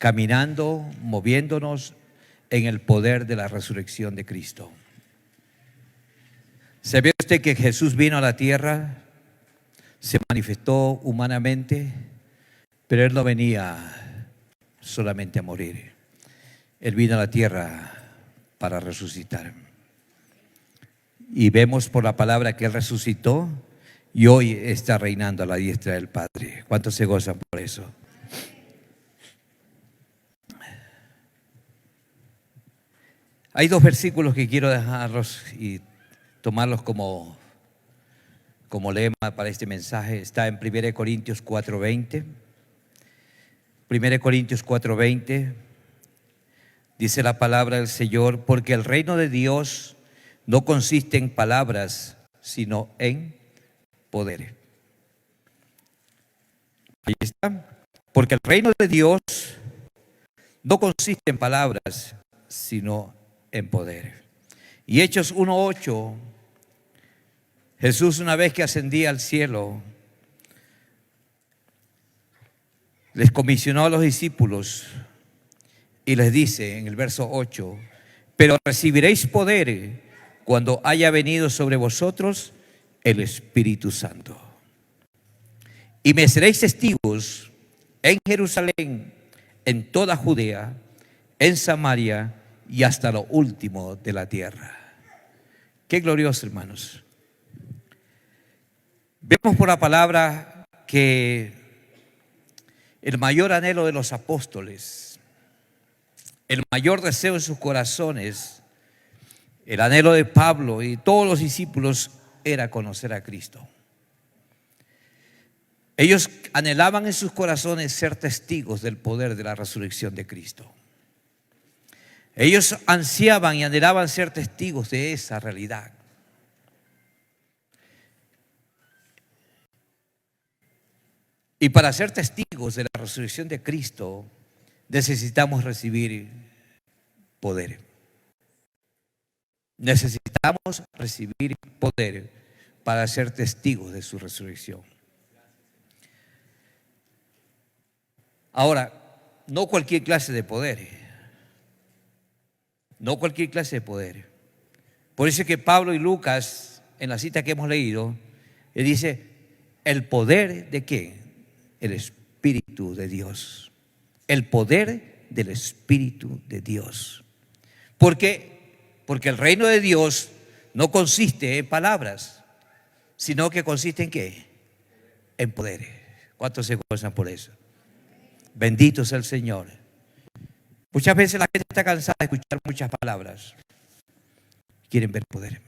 caminando, moviéndonos en el poder de la resurrección de Cristo. ¿Sabía usted que Jesús vino a la tierra, se manifestó humanamente, pero Él no venía solamente a morir? Él vino a la tierra para resucitar. Y vemos por la palabra que Él resucitó y hoy está reinando a la diestra del Padre. ¿Cuántos se gozan por eso? Hay dos versículos que quiero dejarlos y tomarlos como lema para este mensaje. Está en 1 Corintios 4:20. 1 Corintios 4:20 dice la palabra del Señor: porque el reino de Dios no consiste en palabras, sino en poder. Ahí está. Porque el reino de Dios no consiste en palabras, sino en poder. Y Hechos 1:8, Jesús, una vez que ascendía al cielo, les comisionó a los discípulos y les dice en el verso 8: pero recibiréis poder cuando haya venido sobre vosotros el Espíritu Santo. Y me seréis testigos en Jerusalén, en toda Judea, en Samaria y hasta lo último de la tierra. Qué glorioso, hermanos. Vemos por la palabra que el mayor anhelo de los apóstoles, el mayor deseo en sus corazones, el anhelo de Pablo y todos los discípulos era conocer a Cristo. Ellos anhelaban en sus corazones ser testigos del poder de la resurrección de Cristo. Ellos ansiaban y anhelaban ser testigos de esa realidad. Y para ser testigos de la resurrección de Cristo necesitamos recibir poder. Necesitamos recibir poder para ser testigos de su resurrección. Ahora, no cualquier clase de poder. No cualquier clase de poder. Por eso es que Pablo y Lucas, en la cita que hemos leído, le dice: ¿el poder de qué? El Espíritu de Dios. El poder del Espíritu de Dios. ¿Por qué? Porque el reino de Dios no consiste en palabras, sino que consiste en ¿qué? En poder. ¿Cuántos se gozan por eso? Bendito sea el Señor. Muchas veces la gente está cansada de escuchar muchas palabras. Quieren ver poder.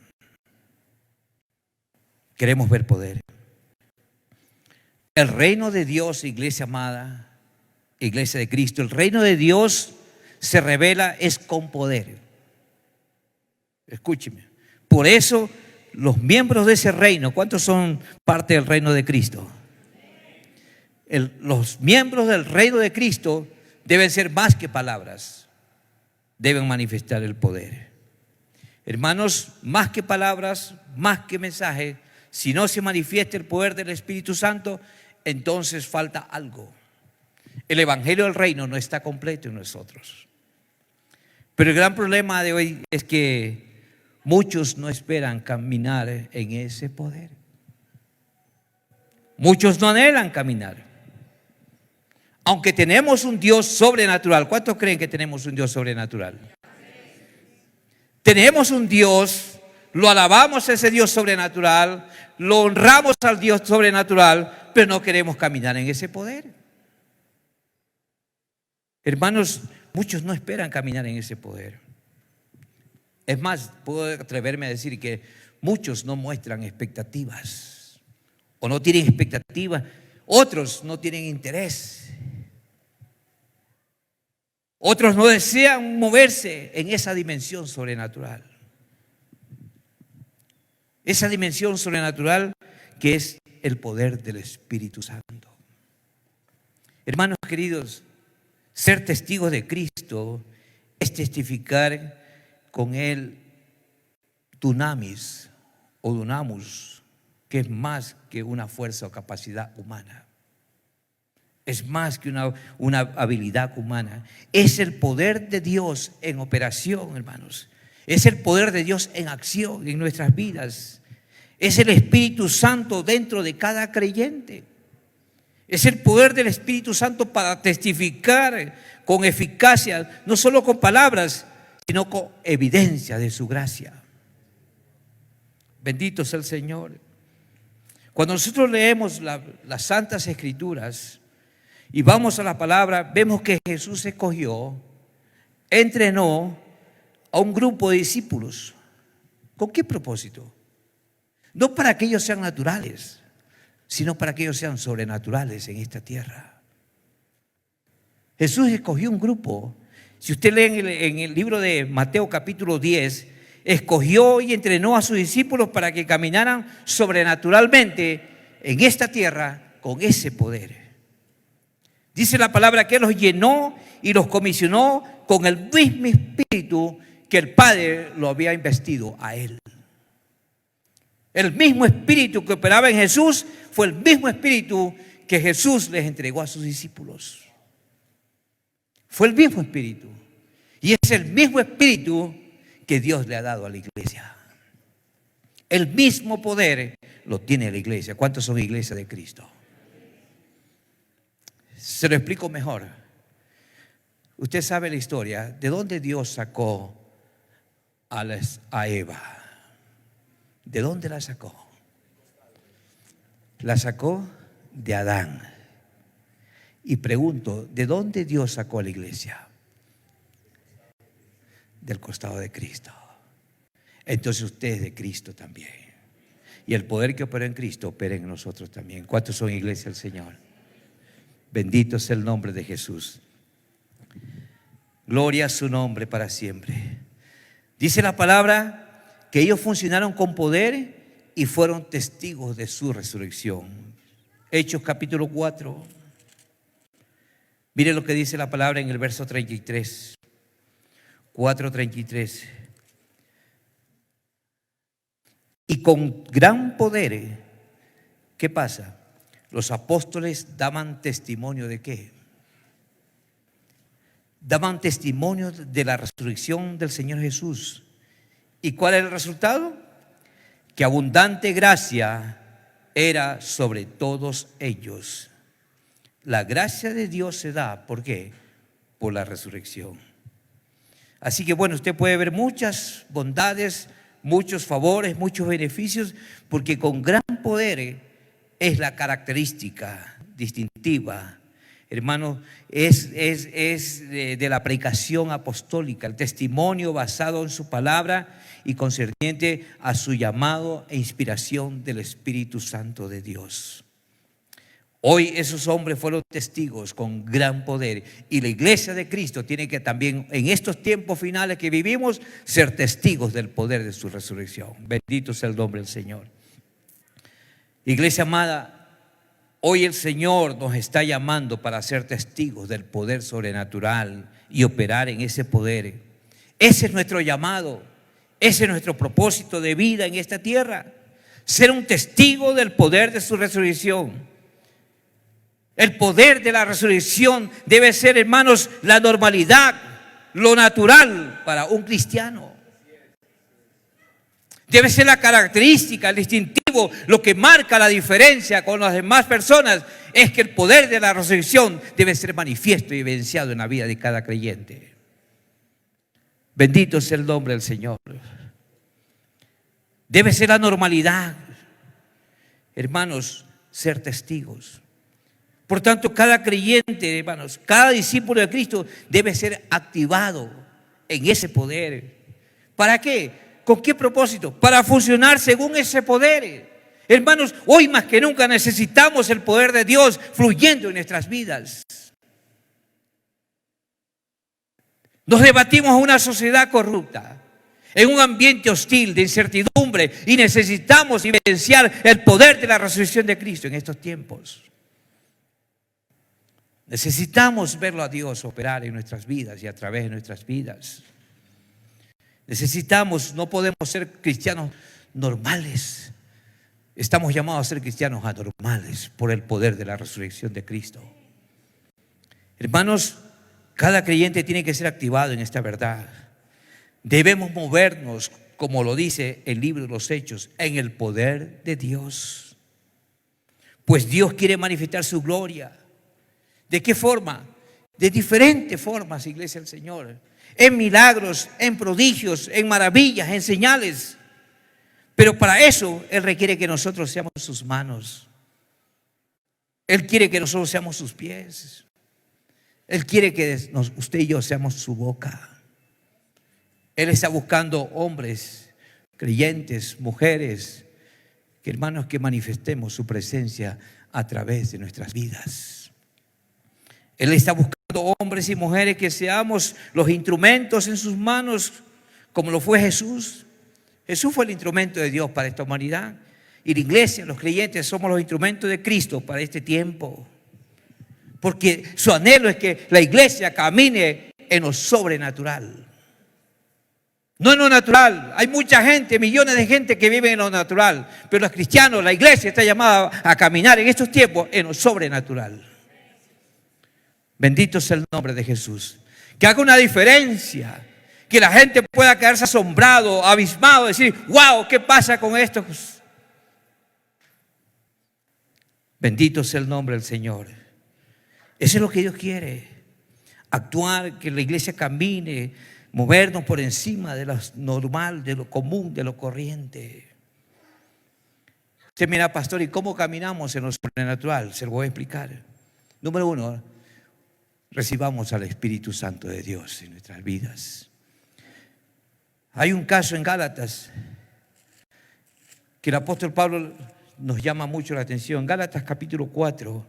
Queremos ver poder. El reino de Dios, iglesia amada, iglesia de Cristo, el reino de Dios se revela es con poder. Escúcheme. Por eso los miembros de ese reino, ¿cuántos son parte del reino de Cristo? Los miembros del reino de Cristo deben ser más que palabras, deben manifestar el poder. Hermanos, más que palabras, más que mensaje, si no se manifiesta el poder del Espíritu Santo, entonces falta algo. El evangelio del reino no está completo en nosotros. Pero el gran problema de hoy es que muchos no esperan caminar en ese poder. Muchos no anhelan caminar. Aunque tenemos un Dios sobrenatural. ¿Cuántos creen que tenemos un Dios sobrenatural? Tenemos un Dios, lo alabamos a ese Dios sobrenatural, lo honramos al Dios sobrenatural, pero no queremos caminar en ese poder. Hermanos, muchos no esperan caminar en ese poder. Es más, puedo atreverme a decir que muchos no muestran expectativas o no tienen expectativas. Otros no tienen interés. Otros no desean moverse en esa dimensión sobrenatural. Esa dimensión sobrenatural que es el poder del Espíritu Santo. Hermanos queridos, ser testigos de Cristo es testificar con Él dunamis o dunamus, que es más que una fuerza o capacidad humana. Es más que una habilidad humana. Es el poder de Dios en operación, hermanos. Es el poder de Dios en acción en nuestras vidas. Es el Espíritu Santo dentro de cada creyente. Es el poder del Espíritu Santo para testificar con eficacia, no solo con palabras, sino con evidencia de su gracia. Bendito sea el Señor. Cuando nosotros leemos las Santas Escrituras y vamos a la palabra, vemos que Jesús escogió, entrenó a un grupo de discípulos. ¿Con qué propósito? No para que ellos sean naturales, sino para que ellos sean sobrenaturales en esta tierra. Jesús escogió un grupo. Si usted lee en el libro de Mateo capítulo 10, escogió y entrenó a sus discípulos para que caminaran sobrenaturalmente en esta tierra con ese poder. Dice la palabra que Él los llenó y los comisionó con el mismo espíritu que el Padre lo había investido a Él. El mismo espíritu que operaba en Jesús fue el mismo espíritu que Jesús les entregó a sus discípulos. Fue el mismo espíritu. Y es el mismo espíritu que Dios le ha dado a la iglesia. El mismo poder lo tiene la iglesia. ¿Cuántos son iglesia de Cristo? Se lo explico mejor. Usted sabe la historia. ¿De dónde Dios sacó a Eva? ¿De dónde la sacó? La sacó de Adán. Y pregunto, ¿de dónde Dios sacó a la iglesia? Del costado de Cristo. Entonces usted es de Cristo también. Y el poder que opera en Cristo opera en nosotros también. ¿Cuántos son iglesia del Señor? Bendito sea el nombre de Jesús. Gloria a su nombre para siempre. Dice la palabra que ellos funcionaron con poder y fueron testigos de su resurrección. Hechos capítulo 4. Mire lo que dice la palabra en el verso 33. 4:33. Y con gran poder, ¿qué pasa? Los apóstoles daban testimonio ¿de qué? Daban testimonio de la resurrección del Señor Jesús. ¿Y cuál era el resultado? Que abundante gracia era sobre todos ellos. La gracia de Dios se da, ¿por qué? Por la resurrección. Así que bueno, usted puede ver muchas bondades, muchos favores, muchos beneficios, porque con gran poder es la característica distintiva, hermano, es de la predicación apostólica, el testimonio basado en su palabra y concerniente a su llamado e inspiración del Espíritu Santo de Dios. Hoy esos hombres fueron testigos con gran poder y la iglesia de Cristo tiene que también en estos tiempos finales que vivimos ser testigos del poder de su resurrección. Bendito sea el nombre del Señor. Iglesia amada, hoy el Señor nos está llamando para ser testigos del poder sobrenatural y operar en ese poder. Ese es nuestro llamado, ese es nuestro propósito de vida en esta tierra, ser un testigo del poder de su resurrección. El poder de la resurrección debe ser, hermanos, la normalidad, lo natural para un cristiano. Debe ser la característica, el distintivo, lo que marca la diferencia con las demás personas es que el poder de la resurrección debe ser manifiesto y evidenciado en la vida de cada creyente. Bendito sea el nombre del Señor. Debe ser la normalidad, hermanos, ser testigos. Por tanto, cada creyente, hermanos, cada discípulo de Cristo debe ser activado en ese poder. ¿Para qué? ¿Con qué propósito? Para funcionar según ese poder. Hermanos, hoy más que nunca necesitamos el poder de Dios fluyendo en nuestras vidas. Nos debatimos en una sociedad corrupta, en un ambiente hostil de incertidumbre y necesitamos evidenciar el poder de la resurrección de Cristo en estos tiempos. Necesitamos verlo a Dios operar en nuestras vidas y a través de nuestras vidas. Necesitamos, no podemos ser cristianos normales. Estamos llamados a ser cristianos anormales por el poder de la resurrección de Cristo. Hermanos, cada creyente tiene que ser activado en esta verdad. Debemos movernos, como lo dice el libro de los Hechos, en el poder de Dios. Pues Dios quiere manifestar su gloria. ¿De qué forma? De diferentes formas, iglesia del Señor. En milagros, en prodigios, en maravillas, en señales. Pero para eso Él requiere que nosotros seamos sus manos. Él quiere que nosotros seamos sus pies. Él quiere que usted y yo seamos su boca. Él está buscando hombres, creyentes, mujeres, que hermanos, que manifestemos su presencia a través de nuestras vidas. Él está buscando hombres y mujeres que seamos los instrumentos en sus manos, como lo fue Jesús. Jesús fue el instrumento de Dios para esta humanidad. Y la iglesia, los creyentes, somos los instrumentos de Cristo para este tiempo. Porque su anhelo es que la iglesia camine en lo sobrenatural. No en lo natural. Hay mucha gente, millones de gente que viven en lo natural. Pero los cristianos, la iglesia está llamada a caminar en estos tiempos en lo sobrenatural. Bendito sea el nombre de Jesús. Que haga una diferencia. Que la gente pueda quedarse asombrado, abismado, decir, wow, ¿qué pasa con esto? Bendito sea el nombre del Señor. Eso es lo que Dios quiere. Actuar, que la iglesia camine, movernos por encima de lo normal, de lo común, de lo corriente. Usted mira, pastor, ¿y cómo caminamos en lo sobrenatural? Se lo voy a explicar. Número 1, recibamos al Espíritu Santo de Dios en nuestras vidas. Hay un caso en Gálatas que el apóstol Pablo nos llama mucho la atención. Gálatas capítulo 4,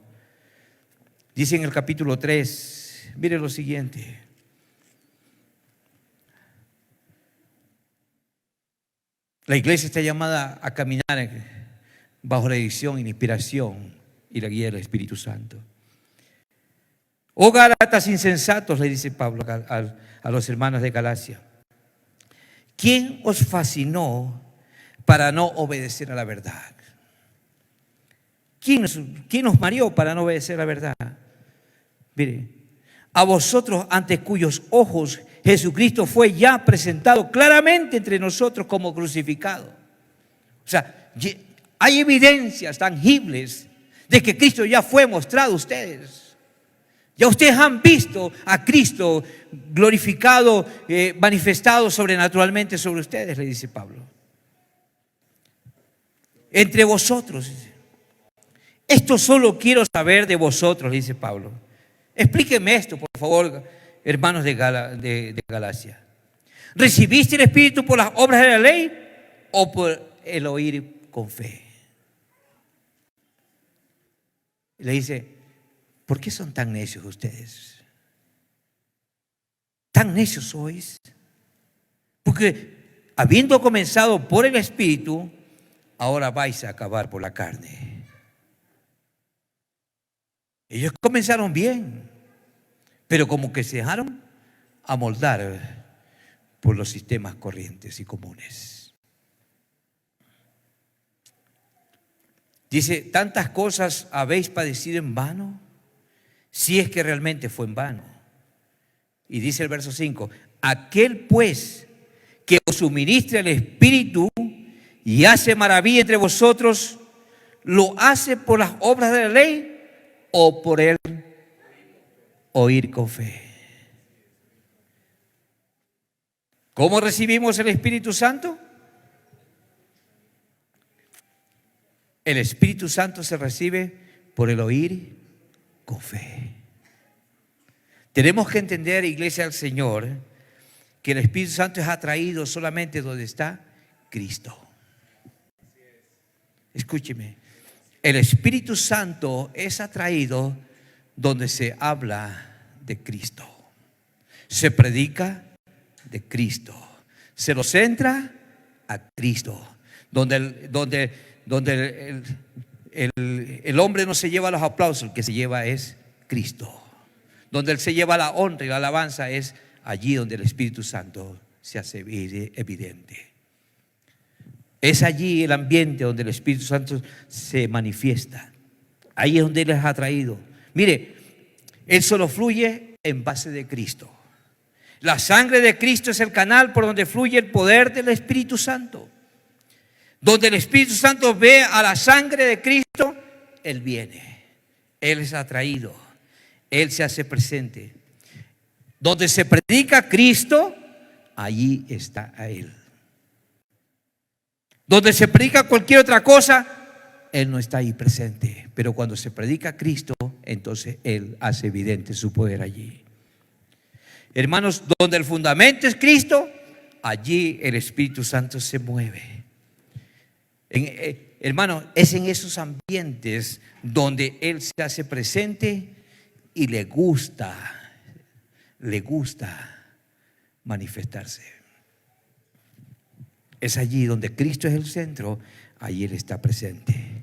dice en el capítulo 3, mire lo siguiente. La iglesia está llamada a caminar bajo la dirección y la inspiración y la guía del Espíritu Santo. Oh Gálatas insensatos, le dice Pablo a los hermanos de Galacia. ¿Quién os fascinó para no obedecer a la verdad? ¿Quién nos mareó para no obedecer a la verdad? Mire, a vosotros ante cuyos ojos Jesucristo fue ya presentado claramente entre nosotros como crucificado. O sea, hay evidencias tangibles de que Cristo ya fue mostrado a ustedes. Ya ustedes han visto a Cristo glorificado, manifestado sobrenaturalmente sobre ustedes, le dice Pablo. Entre vosotros. Esto solo quiero saber de vosotros, le dice Pablo. Explíquenme esto, por favor, hermanos de Galacia. ¿Recibiste el Espíritu por las obras de la ley o por el oír con fe? Le dice, ¿por qué son tan necios ustedes? ¿Tan necios sois? Porque habiendo comenzado por el Espíritu, ahora vais a acabar por la carne. Ellos comenzaron bien, pero como que se dejaron amoldar por los sistemas corrientes y comunes. Dice, ¿tantas cosas habéis padecido en vano? Si es que realmente fue en vano. Y dice el verso 5, aquel pues que os suministra el Espíritu y hace maravilla entre vosotros, ¿lo hace por las obras de la ley o por el oír con fe? ¿Cómo recibimos el Espíritu Santo? El Espíritu Santo se recibe por el oír con fe. Tenemos que entender, iglesia del Señor, que el Espíritu Santo es atraído solamente donde está Cristo. Escúcheme, el Espíritu Santo es atraído donde se habla de Cristo, se predica de Cristo, se lo centra a Cristo, donde el hombre no se lleva los aplausos, el que se lleva es Cristo. Donde Él se lleva la honra y la alabanza es allí donde el Espíritu Santo se hace evidente. Es allí el ambiente donde el Espíritu Santo se manifiesta. Ahí es donde Él les ha traído. Mire, Él solo fluye en base de Cristo. La sangre de Cristo es el canal por donde fluye el poder del Espíritu Santo. Donde el Espíritu Santo ve a la sangre de Cristo, Él viene. Él es atraído. Él se hace presente. Donde se predica a Cristo, allí está a Él. Donde se predica cualquier otra cosa, Él no está ahí presente. Pero cuando se predica a Cristo, entonces Él hace evidente su poder allí. Hermanos, donde el fundamento es Cristo, allí el Espíritu Santo se mueve. Hermanos, es en esos ambientes donde Él se hace presente y le gusta manifestarse. Es allí donde Cristo es el centro, allí Él está presente.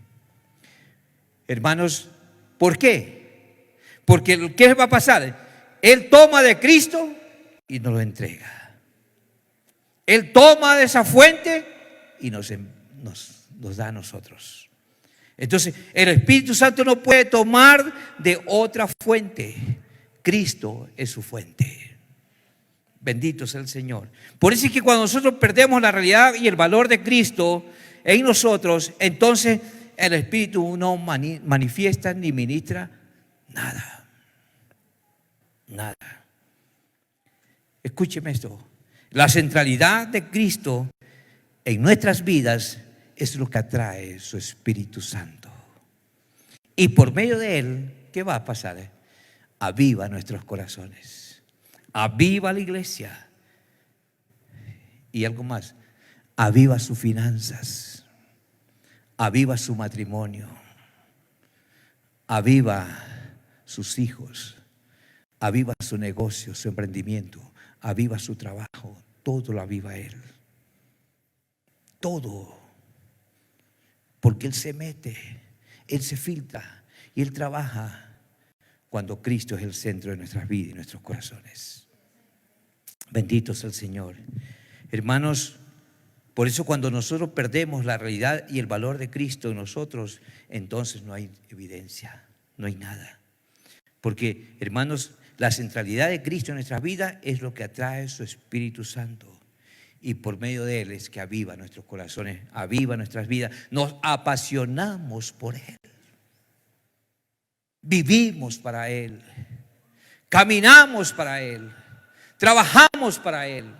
Hermanos, ¿por qué? Porque ¿qué va a pasar? Él toma de Cristo y nos lo entrega. Él toma de esa fuente y nos da a nosotros. Entonces, el Espíritu Santo no puede tomar de otra fuente. Cristo es su fuente. Bendito sea el Señor. Por eso es que cuando nosotros perdemos la realidad y el valor de Cristo en nosotros, entonces el Espíritu no manifiesta ni ministra nada. Nada. Escúcheme esto. La centralidad de Cristo en nuestras vidas es lo que atrae su Espíritu Santo. Y por medio de Él, ¿qué va a pasar? Aviva nuestros corazones. Aviva la iglesia. Y algo más. Aviva sus finanzas. Aviva su matrimonio. Aviva sus hijos. Aviva su negocio, su emprendimiento. Aviva su trabajo. Todo lo aviva Él. Todo. Porque Él se mete, Él se filtra y Él trabaja cuando Cristo es el centro de nuestras vidas y nuestros corazones. Bendito sea el Señor. Hermanos, por eso cuando nosotros perdemos la realidad y el valor de Cristo en nosotros, entonces no hay evidencia, no hay nada. Porque, hermanos, la centralidad de Cristo en nuestras vidas es lo que atrae su Espíritu Santo. Y por medio de Él es que aviva nuestros corazones, aviva nuestras vidas. Nos apasionamos por Él. Vivimos para Él. Caminamos para Él. Trabajamos para Él.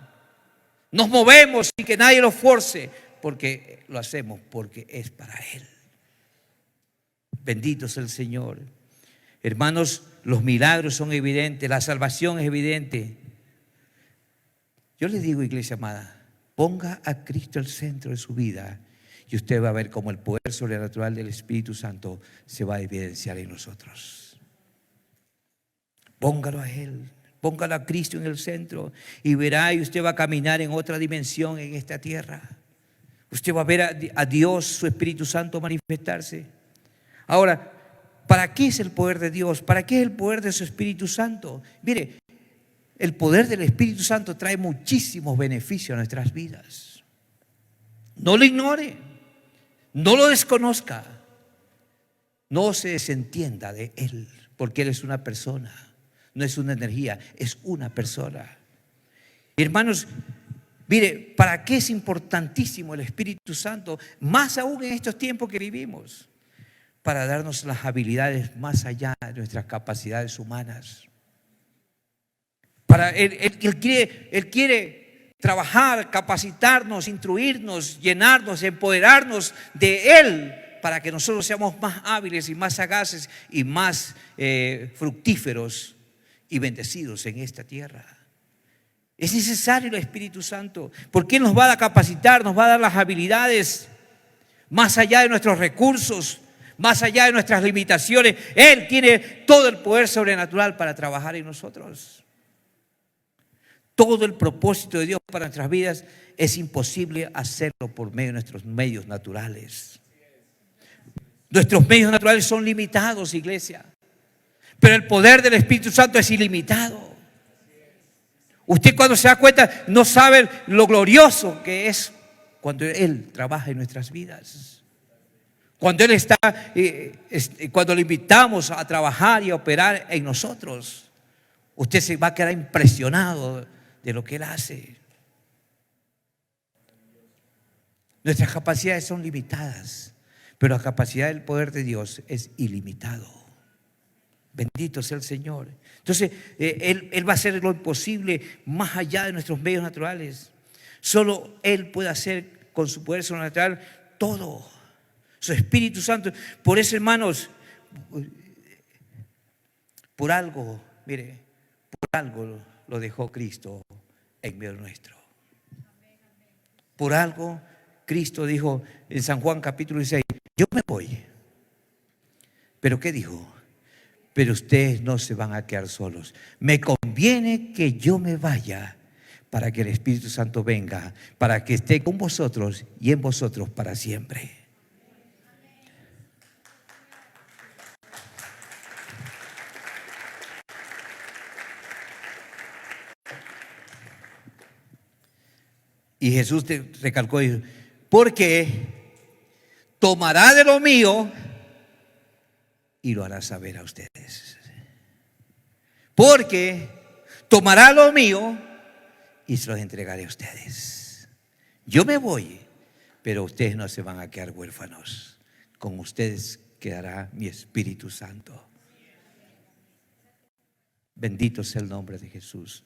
Nos movemos sin que nadie lo force, porque lo hacemos porque es para Él. Bendito sea el Señor. Hermanos, los milagros son evidentes, la salvación es evidente. Yo les digo, iglesia amada, ponga a Cristo al centro de su vida y usted va a ver cómo el poder sobrenatural del Espíritu Santo se va a evidenciar en nosotros. Póngalo a Él, póngalo a Cristo en el centro y verá, y usted va a caminar en otra dimensión en esta tierra. Usted va a ver a Dios, su Espíritu Santo manifestarse. Ahora, ¿para qué es el poder de Dios? ¿Para qué es el poder de su Espíritu Santo? Mire, el poder del Espíritu Santo trae muchísimos beneficios a nuestras vidas. No lo ignore, no lo desconozca, no se desentienda de Él, porque Él es una persona, no es una energía, es una persona. Y hermanos, mire, ¿para qué es importantísimo el Espíritu Santo? Más aún en estos tiempos que vivimos, para darnos las habilidades más allá de nuestras capacidades humanas. Él quiere trabajar, capacitarnos, instruirnos, llenarnos, empoderarnos de Él para que nosotros seamos más hábiles y más sagaces y más fructíferos y bendecidos en esta tierra. Es necesario el Espíritu Santo porque Él nos va a capacitar, nos va a dar las habilidades más allá de nuestros recursos, más allá de nuestras limitaciones. Él tiene todo el poder sobrenatural para trabajar en nosotros. Todo el propósito de Dios para nuestras vidas es imposible hacerlo por medio de nuestros medios naturales. Nuestros medios naturales son limitados, iglesia, pero el poder del Espíritu Santo es ilimitado. Usted cuando se da cuenta no sabe lo glorioso que es cuando Él trabaja en nuestras vidas. Cuando Él está, cuando le invitamos a trabajar y a operar en nosotros, usted se va a quedar impresionado de lo que Él hace. Nuestras capacidades son limitadas, pero la capacidad del poder de Dios es ilimitado. Bendito sea el Señor. Entonces, Él va a hacer lo imposible más allá de nuestros medios naturales. Solo Él puede hacer con su poder sobrenatural todo. Su Espíritu Santo. Por eso, hermanos, por algo, mire, por algo lo dejó Cristo en medio nuestro. Por algo Cristo dijo en San Juan capítulo 16, yo me voy. ¿Pero qué dijo? Pero ustedes no se van a quedar solos. Me conviene que yo me vaya para que el Espíritu Santo venga, para que esté con vosotros y en vosotros para siempre. Y Jesús te recalcó, y dijo, porque tomará de lo mío y lo hará saber a ustedes. Porque tomará lo mío y se los entregaré a ustedes. Yo me voy, pero ustedes no se van a quedar huérfanos. Con ustedes quedará mi Espíritu Santo. Bendito sea el nombre de Jesús.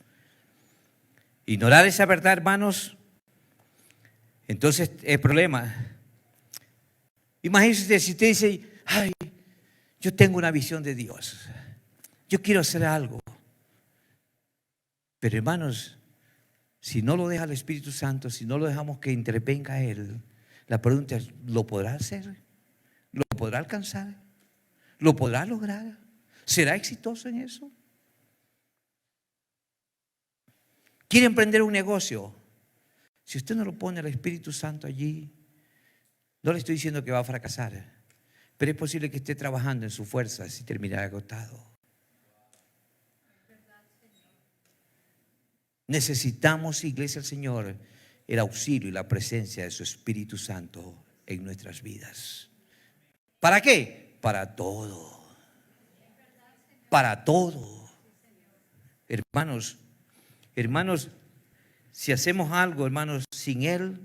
Ignorar esa verdad, hermanos, entonces el problema. Imagínense si usted dice, ay, yo tengo una visión de Dios, yo quiero hacer algo. Pero hermanos, si no lo deja el Espíritu Santo, si no lo dejamos que intervenga Él, la pregunta es, ¿lo podrá hacer? ¿Lo podrá alcanzar? ¿Lo podrá lograr? ¿Será exitoso en eso? ¿Quiere emprender un negocio? Si usted no lo pone al Espíritu Santo allí, no le estoy diciendo que va a fracasar, pero es posible que esté trabajando en sus fuerzas y termine agotado. Necesitamos, Iglesia del Señor, el auxilio y la presencia de su Espíritu Santo en nuestras vidas. ¿Para qué? Para todo. Para todo. Hermanos, si hacemos algo, hermanos, sin Él,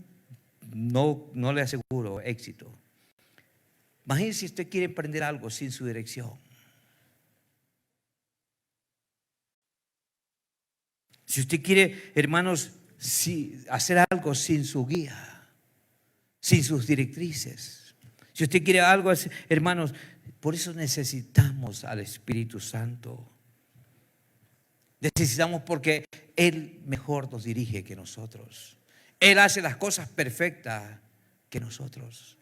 no le aseguro éxito. Imagínense si usted quiere emprender algo sin su dirección. Si usted quiere, hermanos, hacer algo sin su guía, sin sus directrices. Si usted quiere algo, hermanos, por eso necesitamos al Espíritu Santo. Necesitamos porque Él mejor nos dirige que nosotros. Él hace las cosas perfectas que nosotros.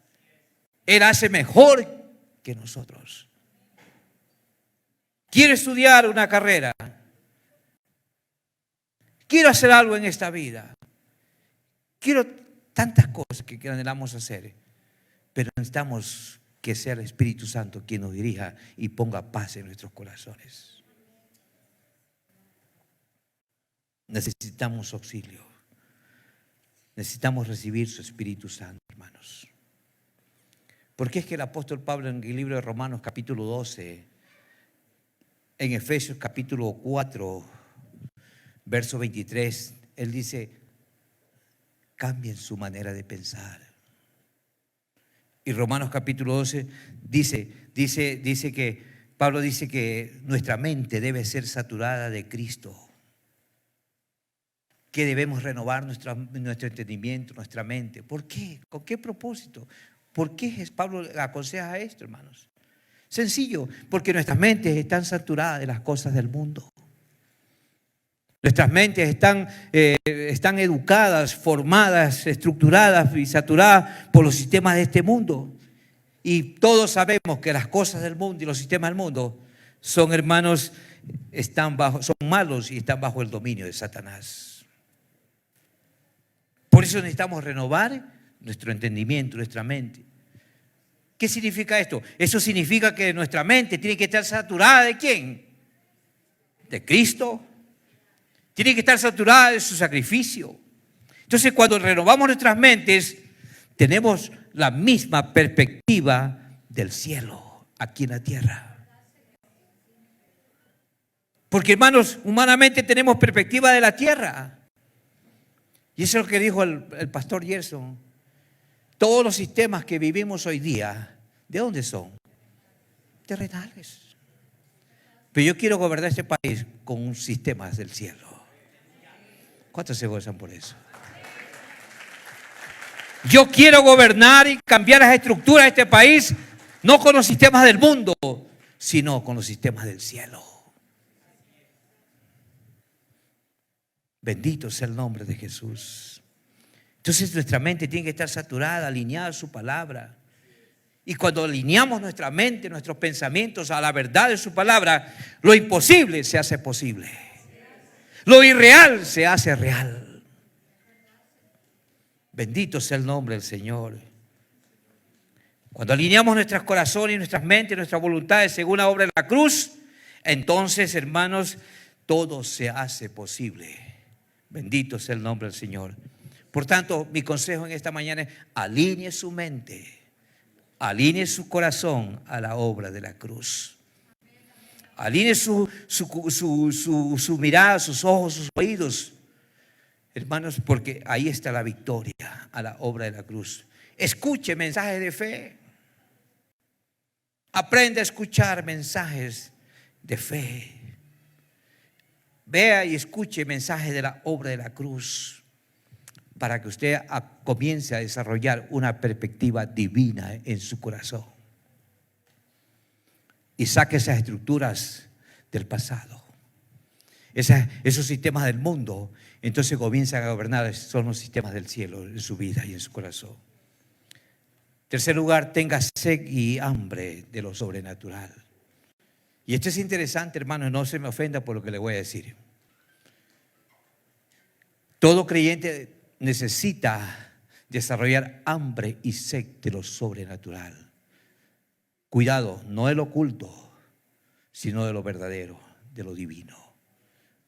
Él hace mejor que nosotros. Quiero estudiar una carrera. Quiero hacer algo en esta vida. Quiero tantas cosas que anhelamos hacer. Pero necesitamos que sea el Espíritu Santo quien nos dirija y ponga paz en nuestros corazones. Necesitamos auxilio. Necesitamos recibir su Espíritu Santo, hermanos. Porque es que el apóstol Pablo en el libro de Romanos capítulo 12, en Efesios capítulo 4, verso 23, él dice, cambien su manera de pensar. Y Romanos capítulo 12 dice que, Pablo dice que nuestra mente debe ser saturada de Cristo. Que debemos renovar nuestro entendimiento, nuestra mente. ¿Por qué? ¿Con qué propósito? ¿Por qué Pablo aconseja esto, hermanos? Sencillo, porque nuestras mentes están saturadas de las cosas del mundo. Nuestras mentes están educadas, formadas, estructuradas y saturadas por los sistemas de este mundo. Y todos sabemos que las cosas del mundo y los sistemas del mundo son, hermanos, son malos y están bajo el dominio de Satanás. Por eso necesitamos renovar nuestro entendimiento, nuestra mente. ¿Qué significa esto? Eso significa que nuestra mente tiene que estar saturada ¿de quién? De Cristo. Tiene que estar saturada de su sacrificio. Entonces, cuando renovamos nuestras mentes, tenemos la misma perspectiva del cielo aquí en la tierra. Porque, hermanos, humanamente tenemos perspectiva de la tierra. Y eso es lo que dijo el pastor Gerson. Todos los sistemas que vivimos hoy día, ¿de dónde son? Terrenales. Pero yo quiero gobernar este país con sistemas del cielo. ¿Cuántos se gozan por eso? Yo quiero gobernar y cambiar las estructuras de este país, no con los sistemas del mundo, sino con los sistemas del cielo. Bendito sea el nombre de Jesús. Entonces nuestra mente tiene que estar saturada, alineada a su palabra. Y cuando alineamos nuestra mente, nuestros pensamientos a la verdad de su palabra, lo imposible se hace posible. Lo irreal se hace real. Bendito sea el nombre del Señor. Cuando alineamos nuestros corazones, nuestras mentes, nuestras voluntades según la obra de la cruz, entonces, hermanos, todo se hace posible. Bendito sea el nombre del Señor. Por tanto, mi consejo en esta mañana es: alinee su mente, alinee su corazón a la obra de la cruz. Alinee su mirada, sus ojos, sus oídos, hermanos, porque ahí está la victoria a la obra de la cruz. Escuche mensajes de fe. Aprenda a escuchar mensajes de fe. Vea y escuche mensajes de la obra de la cruz, para que usted comience a desarrollar una perspectiva divina en su corazón y saque esas estructuras del pasado, esos sistemas del mundo. Entonces comienzan a gobernar, son los sistemas del cielo en su vida y en su corazón. Tercer lugar, tenga sed y hambre de lo sobrenatural. Y esto es interesante, hermano, no se me ofenda por lo que le voy a decir. Todo creyente necesita desarrollar hambre y sed de lo sobrenatural. Cuidado, no de lo oculto, sino de lo verdadero, de lo divino.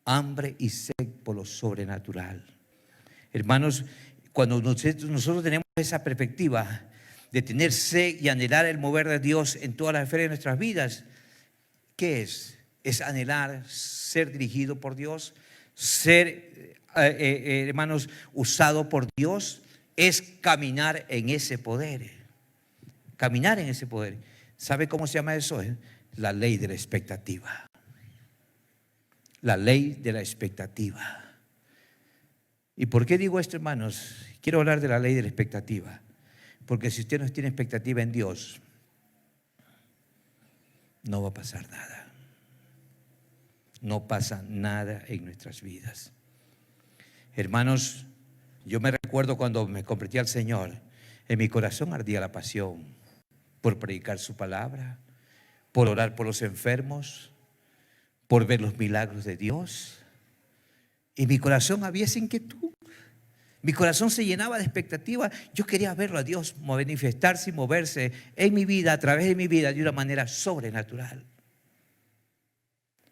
Hambre y sed por lo sobrenatural. Hermanos, cuando nosotros tenemos esa perspectiva de tener sed y anhelar el mover de Dios en todas las esferas de nuestras vidas, ¿qué es? Es anhelar ser dirigido por Dios, ser, hermanos, usado por Dios. Es caminar en ese poder. Caminar en ese poder. ¿Sabe cómo se llama eso? La ley de la expectativa. La ley de la expectativa. ¿Y por qué digo esto, hermanos? Quiero hablar de la ley de la expectativa. Porque si usted no tiene expectativa en Dios, no va a pasar nada. No pasa nada en nuestras vidas. Hermanos, yo me recuerdo cuando me convertí al Señor, en mi corazón ardía la pasión por predicar su palabra, por orar por los enfermos, por ver los milagros de Dios. Y mi corazón había esa inquietud. Mi corazón se llenaba de expectativa. Yo quería verlo a Dios manifestarse y moverse en mi vida, a través de mi vida, de una manera sobrenatural.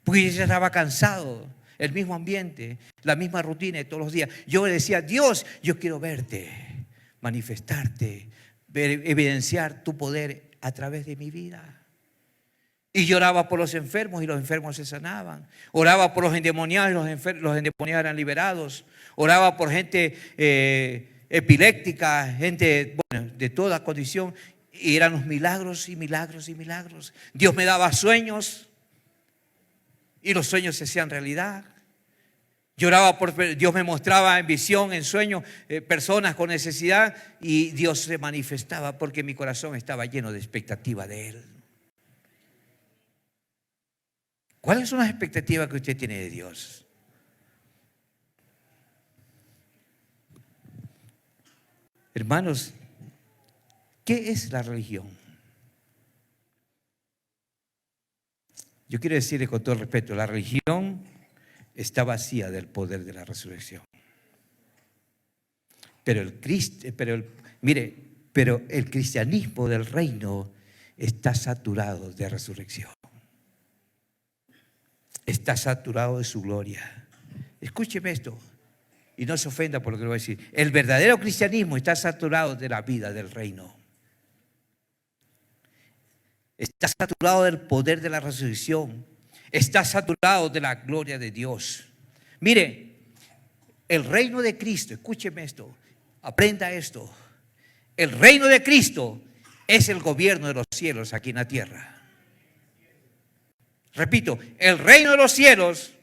Porque yo ya estaba cansado, el mismo ambiente, la misma rutina de todos los días. Yo decía: Dios, yo quiero verte, manifestarte, evidenciar tu poder a través de mi vida. Y yo oraba por los enfermos y los enfermos se sanaban. Oraba por los endemoniados y los endemoniados eran liberados. Oraba por gente epiléptica, gente, bueno, de toda condición, y eran los milagros y milagros y milagros. Dios me daba sueños y los sueños se hacían realidad. Yo oraba Dios me mostraba en visión, en sueño, personas con necesidad, y Dios se manifestaba porque mi corazón estaba lleno de expectativa de Él. ¿Cuáles son las expectativas que usted tiene de Dios? Hermanos, ¿qué es la religión? Yo quiero decirle con todo el respeto, la religión está vacía del poder de la resurrección. Pero el cristianismo del reino está saturado de resurrección. Está saturado de su gloria. Escúcheme esto y no se ofenda por lo que le voy a decir. El verdadero cristianismo está saturado de la vida del reino. Estás saturado del poder de la resurrección. Estás saturado de la gloria de Dios. Mire, el reino de Cristo, escúcheme esto, aprenda esto. El reino de Cristo es el gobierno de los cielos aquí en la tierra. Repito, el reino de los cielos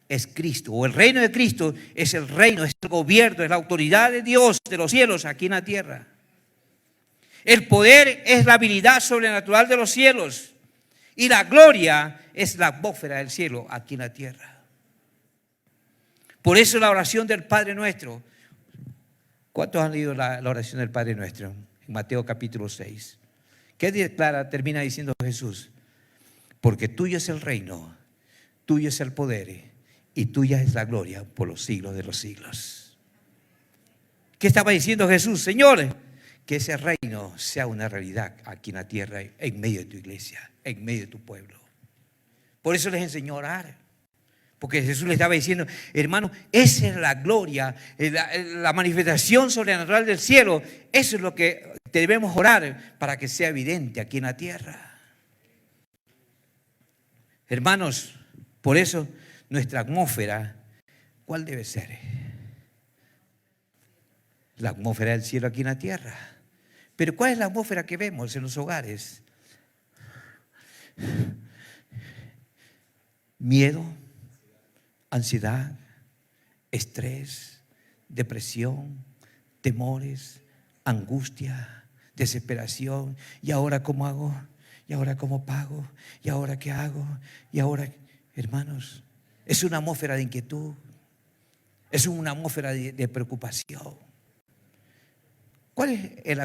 es Cristo, o el reino de Cristo es el reino, es el gobierno, es la autoridad de Dios de los cielos aquí en la tierra. El poder es la habilidad sobrenatural de los cielos y la gloria es la atmósfera del cielo aquí en la tierra. Por eso la oración del Padre Nuestro. ¿Cuántos han leído la oración del Padre Nuestro? En Mateo capítulo 6. ¿Qué declara? Termina diciendo Jesús: porque tuyo es el reino, tuyo es el poder y tuya es la gloria por los siglos de los siglos. ¿Qué estaba diciendo Jesús? Señor, que ese reino sea una realidad aquí en la tierra, en medio de tu iglesia, en medio de tu pueblo. Por eso les enseñó a orar. Porque Jesús le estaba diciendo, hermano, esa es la gloria, la manifestación sobrenatural del cielo. Eso es lo que debemos orar para que sea evidente aquí en la tierra. Hermanos, por eso nuestra atmósfera, ¿cuál debe ser? La atmósfera del cielo aquí en la tierra. Pero ¿cuál es la atmósfera que vemos en los hogares? Miedo, ansiedad, estrés, depresión, temores, angustia, desesperación. ¿Y ahora cómo hago? ¿Y ahora cómo pago? ¿Y ahora qué hago? Y ahora, hermanos, es una atmósfera de inquietud, es una atmósfera de preocupación. ¿Cuál es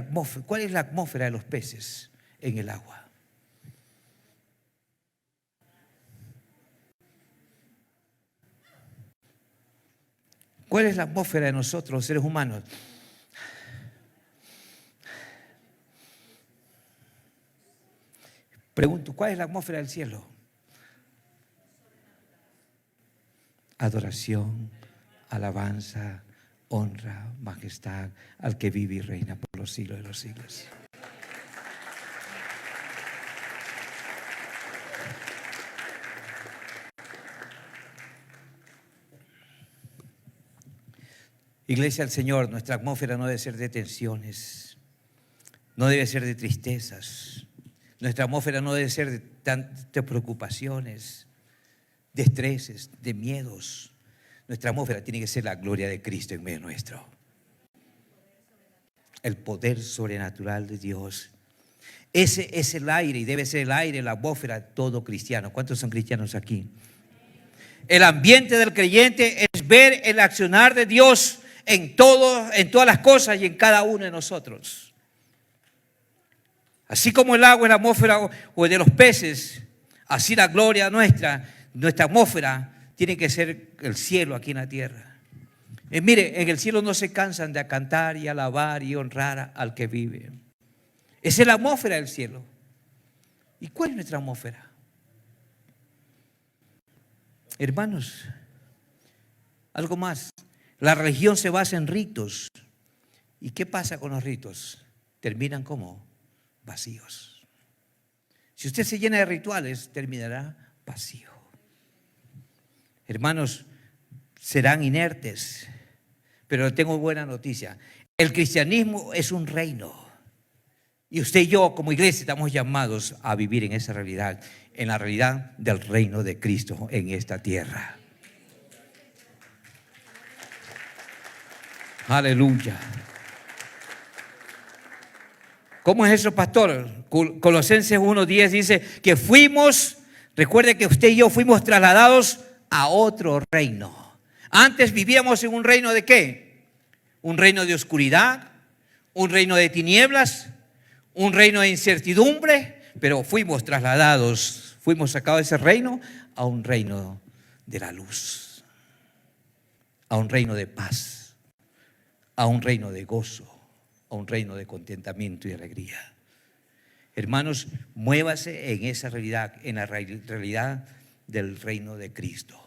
la atmósfera de los peces en el agua? ¿Cuál es la atmósfera de nosotros, los seres humanos? Pregunto, ¿cuál es la atmósfera del cielo? Adoración, alabanza, honra, majestad al que vive y reina por los siglos de los siglos. Iglesia del Señor, nuestra atmósfera no debe ser de tensiones, no debe ser de tristezas, nuestra atmósfera no debe ser de tantas preocupaciones, de estreses, de miedos. Nuestra atmósfera tiene que ser la gloria de Cristo en medio nuestro. El poder sobrenatural de Dios. Ese es el aire y debe ser el aire, la atmósfera de todo cristiano. ¿Cuántos son cristianos aquí? El ambiente del creyente es ver el accionar de Dios en todas las cosas y en cada uno de nosotros. Así como el agua es la atmósfera o de los peces, así la gloria nuestra atmósfera tiene que ser el cielo aquí en la tierra. Mire, en el cielo no se cansan de cantar y alabar y honrar al que vive. Esa es la atmósfera del cielo. ¿Y cuál es nuestra atmósfera? Hermanos, algo más. La religión se basa en ritos. ¿Y qué pasa con los ritos? Terminan como vacíos. Si usted se llena de rituales, terminará vacío. Hermanos, serán inertes. Pero tengo buena noticia. El cristianismo es un reino. Y usted y yo como iglesia estamos llamados a vivir en esa realidad, en la realidad del reino de Cristo en esta tierra. Aleluya. ¿Cómo es eso, pastor? Colosenses 1:10 dice que recuerde que usted y yo fuimos trasladados a otro reino. Antes vivíamos en un reino ¿de qué? Un reino de oscuridad, un reino de tinieblas, un reino de incertidumbre, pero fuimos trasladados, fuimos sacados de ese reino a un reino de la luz, a un reino de paz, a un reino de gozo, a un reino de contentamiento y alegría. Hermanos, muévase en esa realidad, en la realidad del reino de Cristo.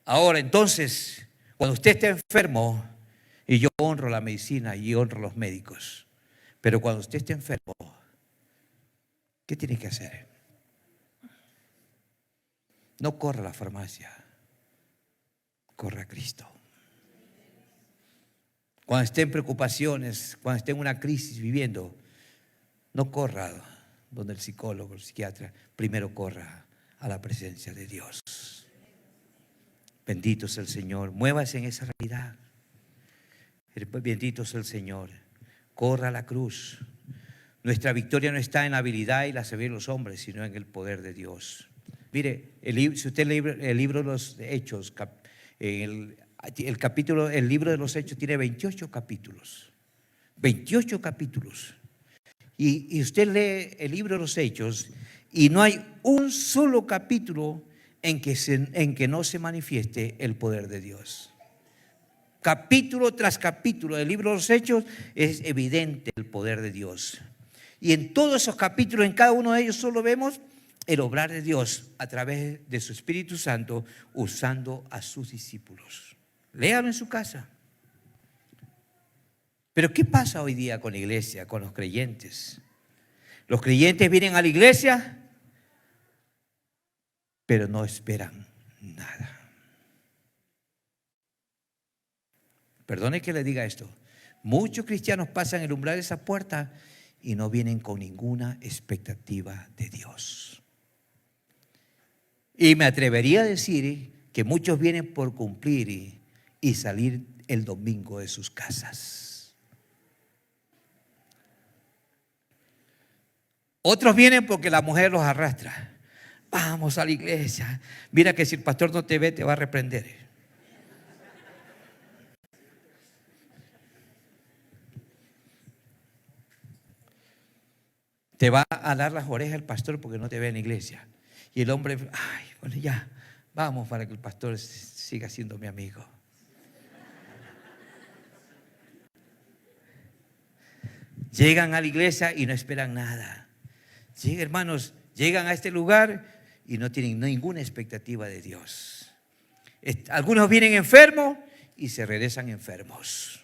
Ahora, entonces, cuando usted esté enfermo, y yo honro la medicina y honro los médicos, pero cuando usted esté enfermo, ¿Qué tiene que hacer? No corra a la farmacia, corra a Cristo. Cuando esté en preocupaciones, cuando esté en una crisis viviendo, no corra donde el psicólogo, el psiquiatra, primero corra a la presencia de Dios. Bendito es el Señor, muévase en esa realidad. Bendito es el Señor, corra a la cruz. Nuestra victoria no está en la habilidad y la sabiduría de los hombres, sino en el poder de Dios. Mire, si usted lee el libro de los Hechos, el libro de los Hechos tiene 28 capítulos. 28 capítulos. Y usted lee el libro de los Hechos y no hay un solo capítulo en que no se manifieste el poder de Dios. Capítulo tras capítulo del libro de los Hechos es evidente el poder de Dios. Y en todos esos capítulos, en cada uno de ellos, solo vemos el obrar de Dios a través de su Espíritu Santo, usando a sus discípulos. Léalo en su casa. Pero ¿qué pasa hoy día con la iglesia, con los creyentes? Los creyentes vienen a la iglesia, pero no esperan nada. Perdone que le diga esto. Muchos cristianos pasan el umbral de esa puerta y no vienen con ninguna expectativa de Dios. Y me atrevería a decir que muchos vienen por cumplir y salir el domingo de sus casas. Otros vienen porque la mujer los arrastra. Vamos a la iglesia. Mira que si el pastor no te ve, te va a reprender. Te va a dar las orejas el pastor porque no te ve en la iglesia. Y el hombre, ay, bueno, ya, vamos para que el pastor siga siendo mi amigo. Llegan a la iglesia y no esperan nada. Hermanos, llegan a este lugar y no tienen ninguna expectativa de Dios. Algunos vienen enfermos y se regresan enfermos.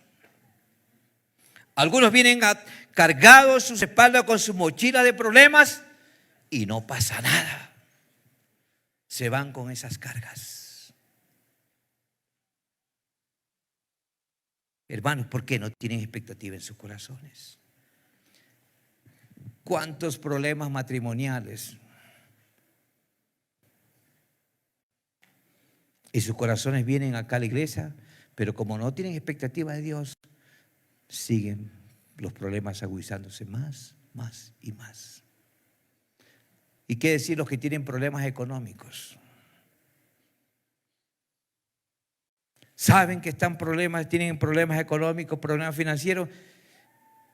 Algunos vienen cargados sus espaldas con su mochila de problemas y no pasa nada. Se van con esas cargas. Hermanos, ¿por qué no tienen expectativa en sus corazones? ¿Cuántos problemas matrimoniales? Y sus corazones vienen acá a la iglesia, pero como no tienen expectativa de Dios, siguen los problemas agudizándose más y más. ¿Y qué decir los que tienen problemas económicos? Saben que tienen problemas económicos, problemas financieros,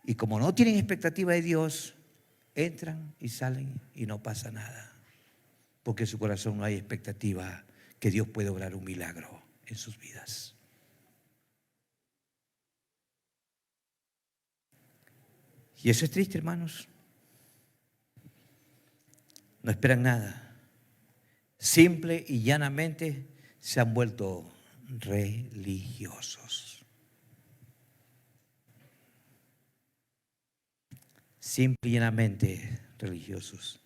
y como no tienen expectativa de Dios, entran y salen y no pasa nada, porque en su corazón no hay expectativa que Dios puede obrar un milagro en sus vidas. Y eso es triste, hermanos. No esperan nada. Simple y llanamente se han vuelto religiosos. Simple y llanamente religiosos.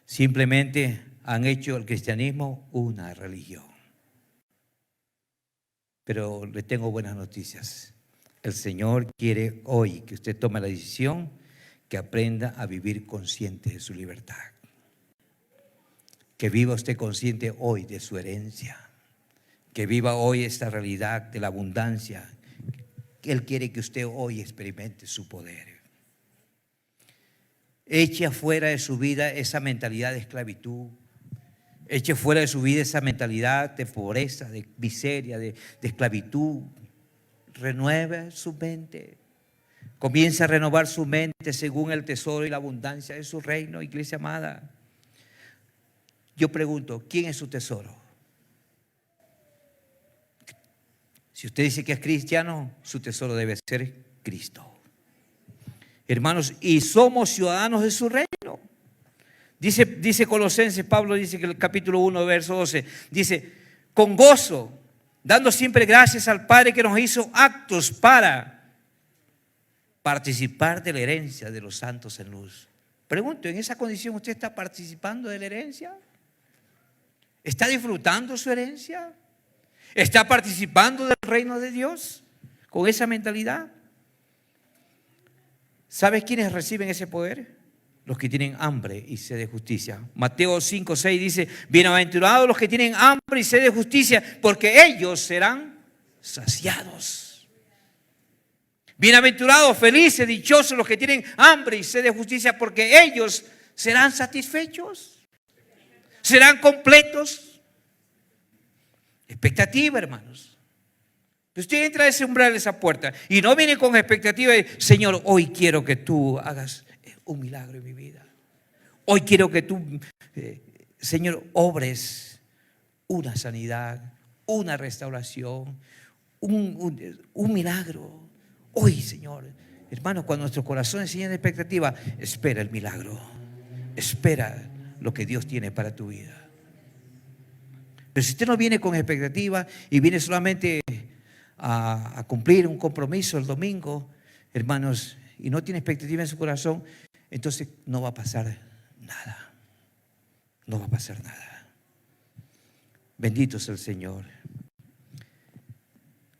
Simplemente han hecho el cristianismo una religión. Pero le tengo buenas noticias. El Señor quiere hoy que usted tome la decisión, que aprenda a vivir consciente de su libertad. Que viva usted consciente hoy de su herencia. Que viva hoy esta realidad de la abundancia. Él quiere que usted hoy experimente su poder. Eche afuera de su vida esa mentalidad de esclavitud. Eche fuera de su vida esa mentalidad de pobreza, de miseria, de esclavitud. Renueve su mente. Comienza a renovar su mente según el tesoro y la abundancia de su reino, iglesia amada. Yo pregunto, ¿quién es su tesoro? Si usted dice que es cristiano, su tesoro debe ser Cristo. Hermanos, y somos ciudadanos de su reino. Dice Colosenses, Pablo dice que el capítulo 1, verso 12, dice, con gozo, dando siempre gracias al Padre que nos hizo aptos para participar de la herencia de los santos en luz. Pregunto, ¿en esa condición usted está participando de la herencia? ¿Está disfrutando su herencia? ¿Está participando del reino de Dios con esa mentalidad? ¿Sabes quiénes reciben ese poder? Los que tienen hambre y sed de justicia. Mateo 5:6 dice: bienaventurados los que tienen hambre y sed de justicia, porque ellos serán saciados. Bienaventurados, felices, dichosos los que tienen hambre y sed de justicia, porque ellos serán satisfechos, serán completos. Expectativa, hermanos. Usted entra a ese umbral, a esa puerta, y no viene con expectativa de: Señor, hoy quiero que tú hagas un milagro en mi vida. Hoy quiero que tú, Señor, obres una sanidad, una restauración, un milagro. Hoy, Señor, hermanos, cuando nuestro corazón se llena de expectativa, espera el milagro, espera lo que Dios tiene para tu vida. Pero si usted no viene con expectativa y viene solamente a cumplir un compromiso el domingo, hermanos, y no tiene expectativa en su corazón, entonces no va a pasar nada. No va a pasar nada. Bendito sea el Señor.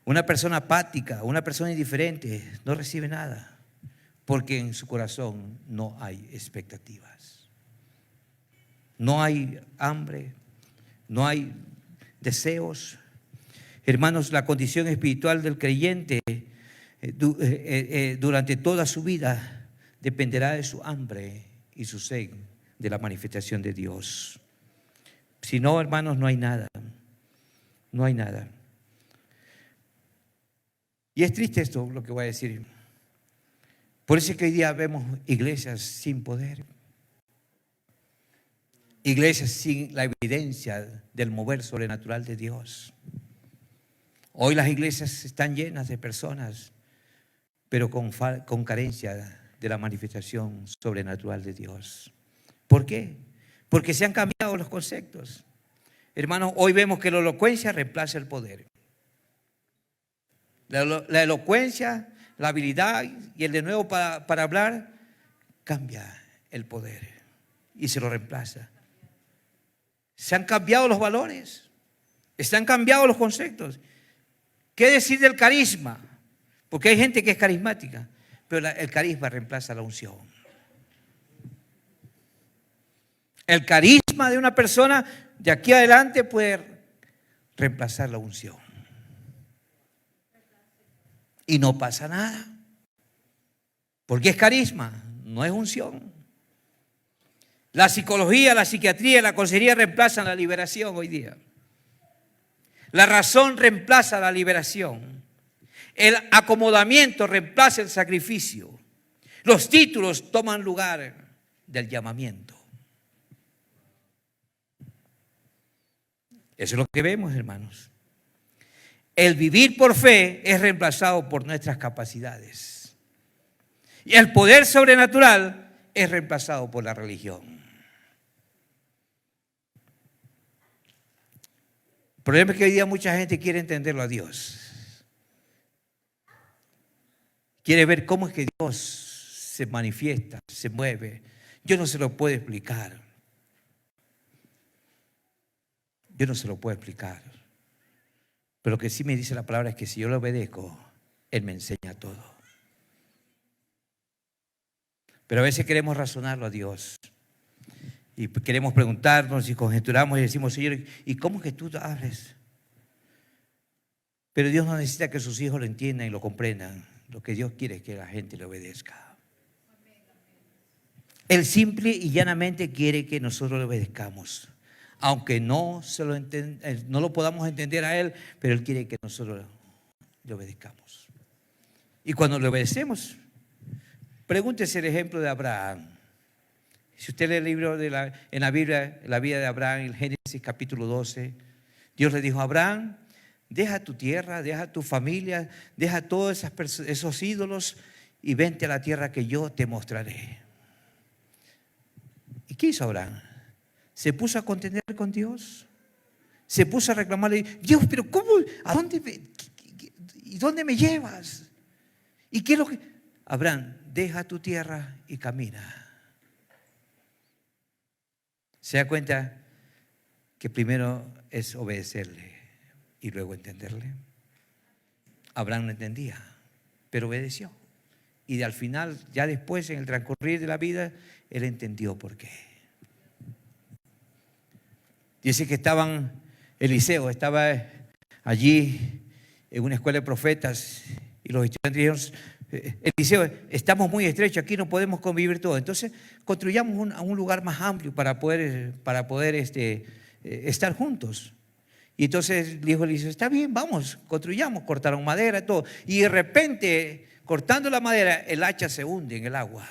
Una persona apática, una persona indiferente no recibe nada, porque en su corazón no hay expectativas. No hay hambre, no hay deseos. Hermanos, la condición espiritual del creyente durante toda su vida dependerá de su hambre y su sed de la manifestación de Dios. Si no, hermanos, no hay nada. No hay nada. Y es triste esto lo que voy a decir. Por eso es que hoy día vemos iglesias sin poder. Iglesias sin la evidencia del mover sobrenatural de Dios. Hoy las iglesias están llenas de personas, pero con carencia de la manifestación sobrenatural de Dios. ¿Por qué? Porque se han cambiado los conceptos. Hermanos, hoy vemos que la elocuencia reemplaza el poder. La elocuencia, la habilidad y el de nuevo para hablar cambia el poder y se lo reemplaza. Se han cambiado los valores, se han cambiado los conceptos. ¿Qué decir del carisma? Porque hay gente que es carismática, pero el carisma reemplaza la unción. El carisma de una persona de aquí adelante puede reemplazar la unción. Y no pasa nada. Porque es carisma, no es unción. La psicología, la psiquiatría y la consejería reemplazan la liberación hoy día. La razón reemplaza la liberación. El acomodamiento reemplaza el sacrificio. Los títulos toman lugar del llamamiento. Eso es lo que vemos, hermanos. El vivir por fe es reemplazado por nuestras capacidades. Y el poder sobrenatural es reemplazado por la religión. El problema es que hoy día mucha gente quiere entenderlo a Dios. Quiere ver cómo es que Dios se manifiesta, se mueve. Yo no se lo puedo explicar. Yo no se lo puedo explicar. Pero lo que sí me dice la palabra es que si yo lo obedezco, Él me enseña todo. Pero a veces queremos razonarlo a Dios. Y queremos preguntarnos y conjeturamos y decimos: Señor, ¿y cómo es que tú hables? Pero Dios no necesita que sus hijos lo entiendan y lo comprendan. Lo que Dios quiere es que la gente le obedezca. Él simple y llanamente quiere que nosotros le obedezcamos. Aunque no lo podamos entender a Él, pero Él quiere que nosotros le obedezcamos. Y cuando le obedecemos, pregúntese el ejemplo de Abraham. Si usted lee el libro en la Biblia, la vida de Abraham, en Génesis capítulo 12, Dios le dijo a Abraham: deja tu tierra, deja tu familia, deja todos esos ídolos y vente a la tierra que yo te mostraré. ¿Y qué hizo Abraham? Se puso a contender con Dios. Se puso a reclamarle: Dios, pero ¿cómo? ¿A dónde me llevas? ¿Y qué es lo que? Abraham, deja tu tierra y camina. ¿Se da cuenta que primero es obedecerle y luego entenderle? Abraham no entendía, pero obedeció. Y al final, ya después, en el transcurrir de la vida, él entendió por qué. Dice que Eliseo estaba allí en una escuela de profetas y los estudiantes dijeron: Eliseo, estamos muy estrechos, aquí no podemos convivir todos. Entonces construyamos un lugar más amplio para poder estar juntos. Y entonces dijo Eliseo: está bien, vamos, construyamos. Cortaron madera, todo. Y de repente, cortando la madera, el hacha se hunde en el agua.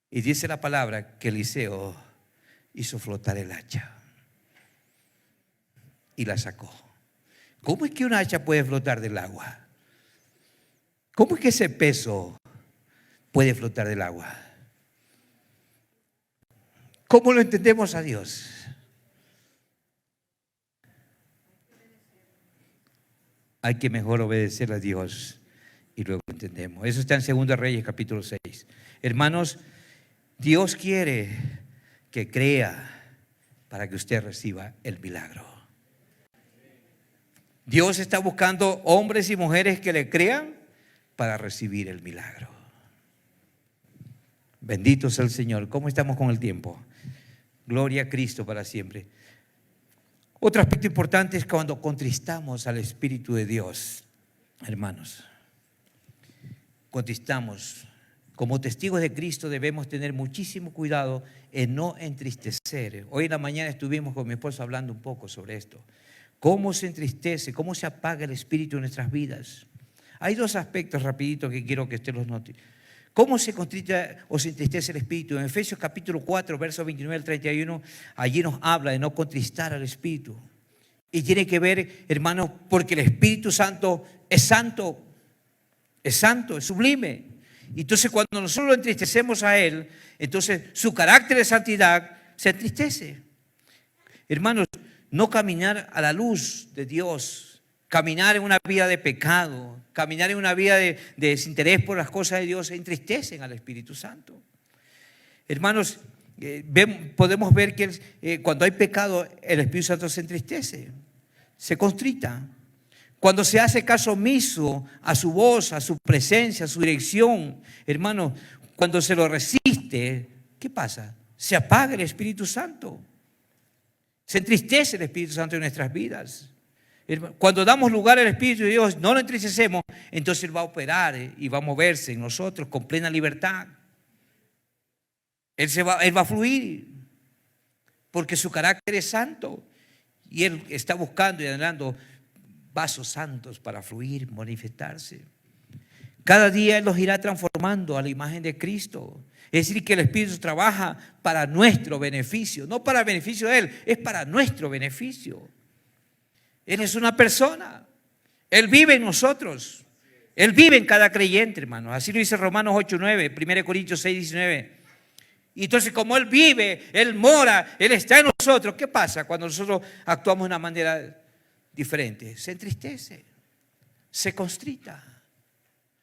Y dice la palabra que Eliseo hizo flotar el hacha y la sacó. ¿Cómo es que una hacha puede flotar del agua? ¿Cómo es que ese peso puede flotar del agua? ¿Cómo lo entendemos a Dios? Hay que mejor obedecer a Dios y luego entendemos. Eso está en 2 Reyes capítulo 6. Hermanos, Dios quiere que crea para que usted reciba el milagro. Dios está buscando hombres y mujeres que le crean para recibir el milagro. Bendito sea el Señor. ¿Cómo estamos con el tiempo? Gloria a Cristo para siempre. Otro aspecto importante es cuando contristamos al Espíritu de Dios. Hermanos, contristamos. Como testigos de Cristo debemos tener muchísimo cuidado en no entristecer. Hoy en la mañana estuvimos con mi esposo hablando un poco sobre esto. ¿Cómo se entristece? ¿Cómo se apaga el Espíritu en nuestras vidas? Hay dos aspectos rapiditos que quiero que usted los note. ¿Cómo se contrista o se entristece el Espíritu? En Efesios capítulo 4, versos 29 al 31, allí nos habla de no contristar al Espíritu. Y tiene que ver, hermanos, porque el Espíritu Santo, es santo, es sublime. Entonces cuando nosotros lo entristecemos a Él, entonces su carácter de santidad se entristece. Hermanos, no caminar a la luz de Dios, caminar en una vida de pecado, caminar en una vida de desinterés por las cosas de Dios, entristecen al Espíritu Santo. Hermanos, podemos ver que cuando hay pecado, el Espíritu Santo se entristece, se constrita. Cuando se hace caso omiso a su voz, a su presencia, a su dirección, hermanos, cuando se lo resiste, ¿qué pasa? Se apaga el Espíritu Santo. Se entristece el Espíritu Santo en nuestras vidas. Cuando damos lugar al Espíritu de Dios, no lo entristecemos, entonces Él va a operar y va a moverse en nosotros con plena libertad. Él va a fluir, porque su carácter es santo y Él está buscando y anhelando vasos santos para fluir, manifestarse. Cada día Él los irá transformando a la imagen de Cristo. Es decir, que el Espíritu trabaja para nuestro beneficio, no para el beneficio de Él, es para nuestro beneficio. Él es una persona, Él vive en nosotros, Él vive en cada creyente, hermanos. Así lo dice Romanos 8:9, 1 Corintios 6:19. Y entonces, como Él vive, Él mora, Él está en nosotros, ¿qué pasa cuando nosotros actuamos de una manera diferente? Se entristece, se constrita,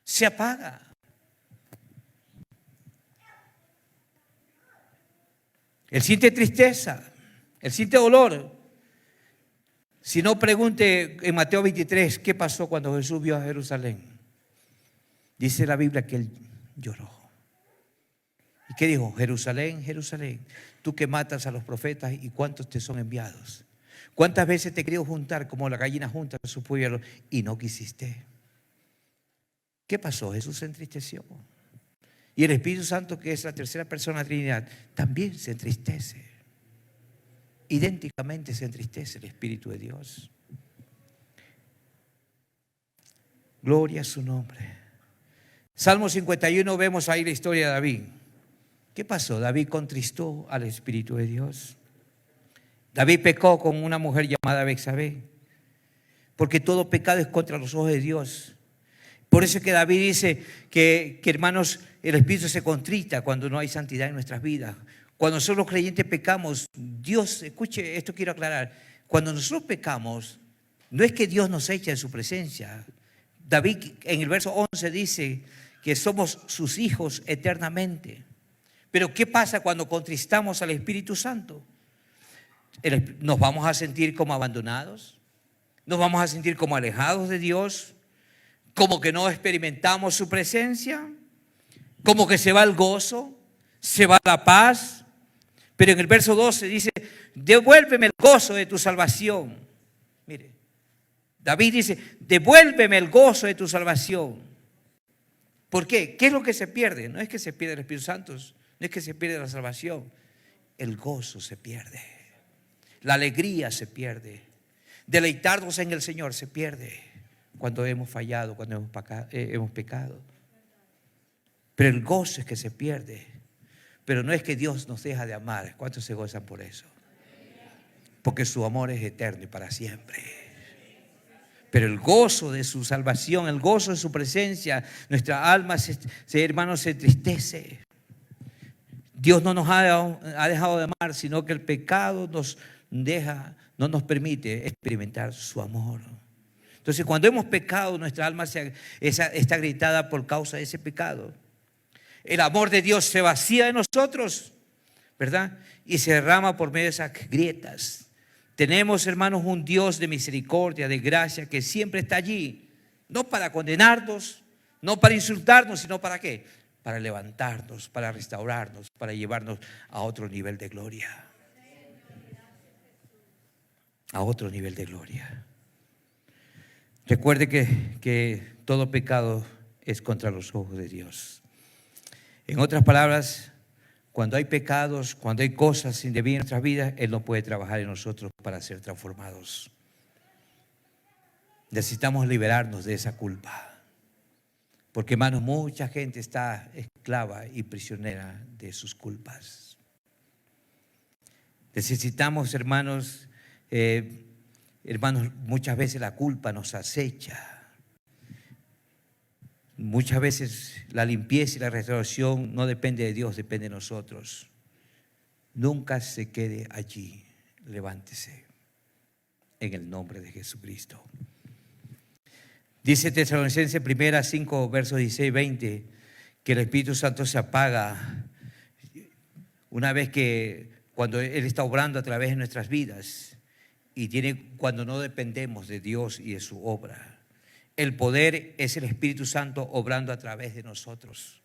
se apaga. Él siente tristeza, Él siente dolor. Si no, pregunte en Mateo 23, ¿qué pasó cuando Jesús vio a Jerusalén? Dice la Biblia que Él lloró. ¿Y qué dijo? Jerusalén, Jerusalén, tú que matas a los profetas, ¿y cuántos te son enviados? ¿Cuántas veces te he querido juntar como la gallina junta a su polluelo y no quisiste? ¿Qué pasó? Jesús se entristeció. Y el Espíritu Santo, que es la tercera persona de la Trinidad, también se entristece. Idénticamente se entristece el Espíritu de Dios. Gloria a su nombre. Salmo 51, vemos ahí la historia de David. ¿Qué pasó? David contristó al Espíritu de Dios. David pecó con una mujer llamada Betsabé, porque todo pecado es contra los ojos de Dios. Por eso es que David dice que hermanos, el Espíritu se contrista cuando no hay santidad en nuestras vidas. Cuando nosotros los creyentes pecamos, Dios, escuche, esto quiero aclarar, cuando nosotros pecamos, no es que Dios nos echa en su presencia. David en el verso 11 dice que somos sus hijos eternamente. Pero ¿qué pasa cuando contristamos al Espíritu Santo? Nos vamos a sentir como abandonados, nos vamos a sentir como alejados de Dios, como que no experimentamos su presencia, como que se va el gozo, se va la paz. Pero en el verso 12 dice, devuélveme el gozo de tu salvación. Mire, David dice, devuélveme el gozo de tu salvación. ¿Por qué? ¿Qué es lo que se pierde? No es que se pierda el Espíritu Santo, no es que se pierda la salvación. El gozo se pierde, la alegría se pierde, deleitarnos en el Señor se pierde cuando hemos fallado, cuando hemos pecado. Pero el gozo es que se pierde. Pero no es que Dios nos deja de amar. ¿Cuántos se gozan por eso? Porque su amor es eterno y para siempre. Pero el gozo de su salvación, el gozo de su presencia, nuestra alma, hermanos, se entristece. Dios no nos ha dejado de amar, sino que el pecado no nos permite experimentar su amor. Entonces, cuando hemos pecado, nuestra alma está gritada por causa de ese pecado. El amor de Dios se vacía de nosotros, ¿verdad? Y se derrama por medio de esas grietas. Tenemos, hermanos, un Dios de misericordia, de gracia, que siempre está allí, no para condenarnos, no para insultarnos, sino para ¿qué? Para levantarnos, para restaurarnos, para llevarnos a otro nivel de gloria. A otro nivel de gloria. Recuerde que todo pecado es contra los ojos de Dios. En otras palabras, cuando hay pecados, cuando hay cosas indebidas en nuestras vidas, Él no puede trabajar en nosotros para ser transformados. Necesitamos liberarnos de esa culpa. Porque, hermanos, mucha gente está esclava y prisionera de sus culpas. Necesitamos, hermanos, muchas veces la culpa nos acecha. Muchas veces la limpieza y la restauración no depende de Dios, depende de nosotros. Nunca se quede allí. Levántese en el nombre de Jesucristo. Dice Tesalonicenses 5, versos 16 y 20, que el Espíritu Santo se apaga una vez cuando Él está obrando a través de nuestras vidas cuando no dependemos de Dios y de su obra. El poder es el Espíritu Santo obrando a través de nosotros.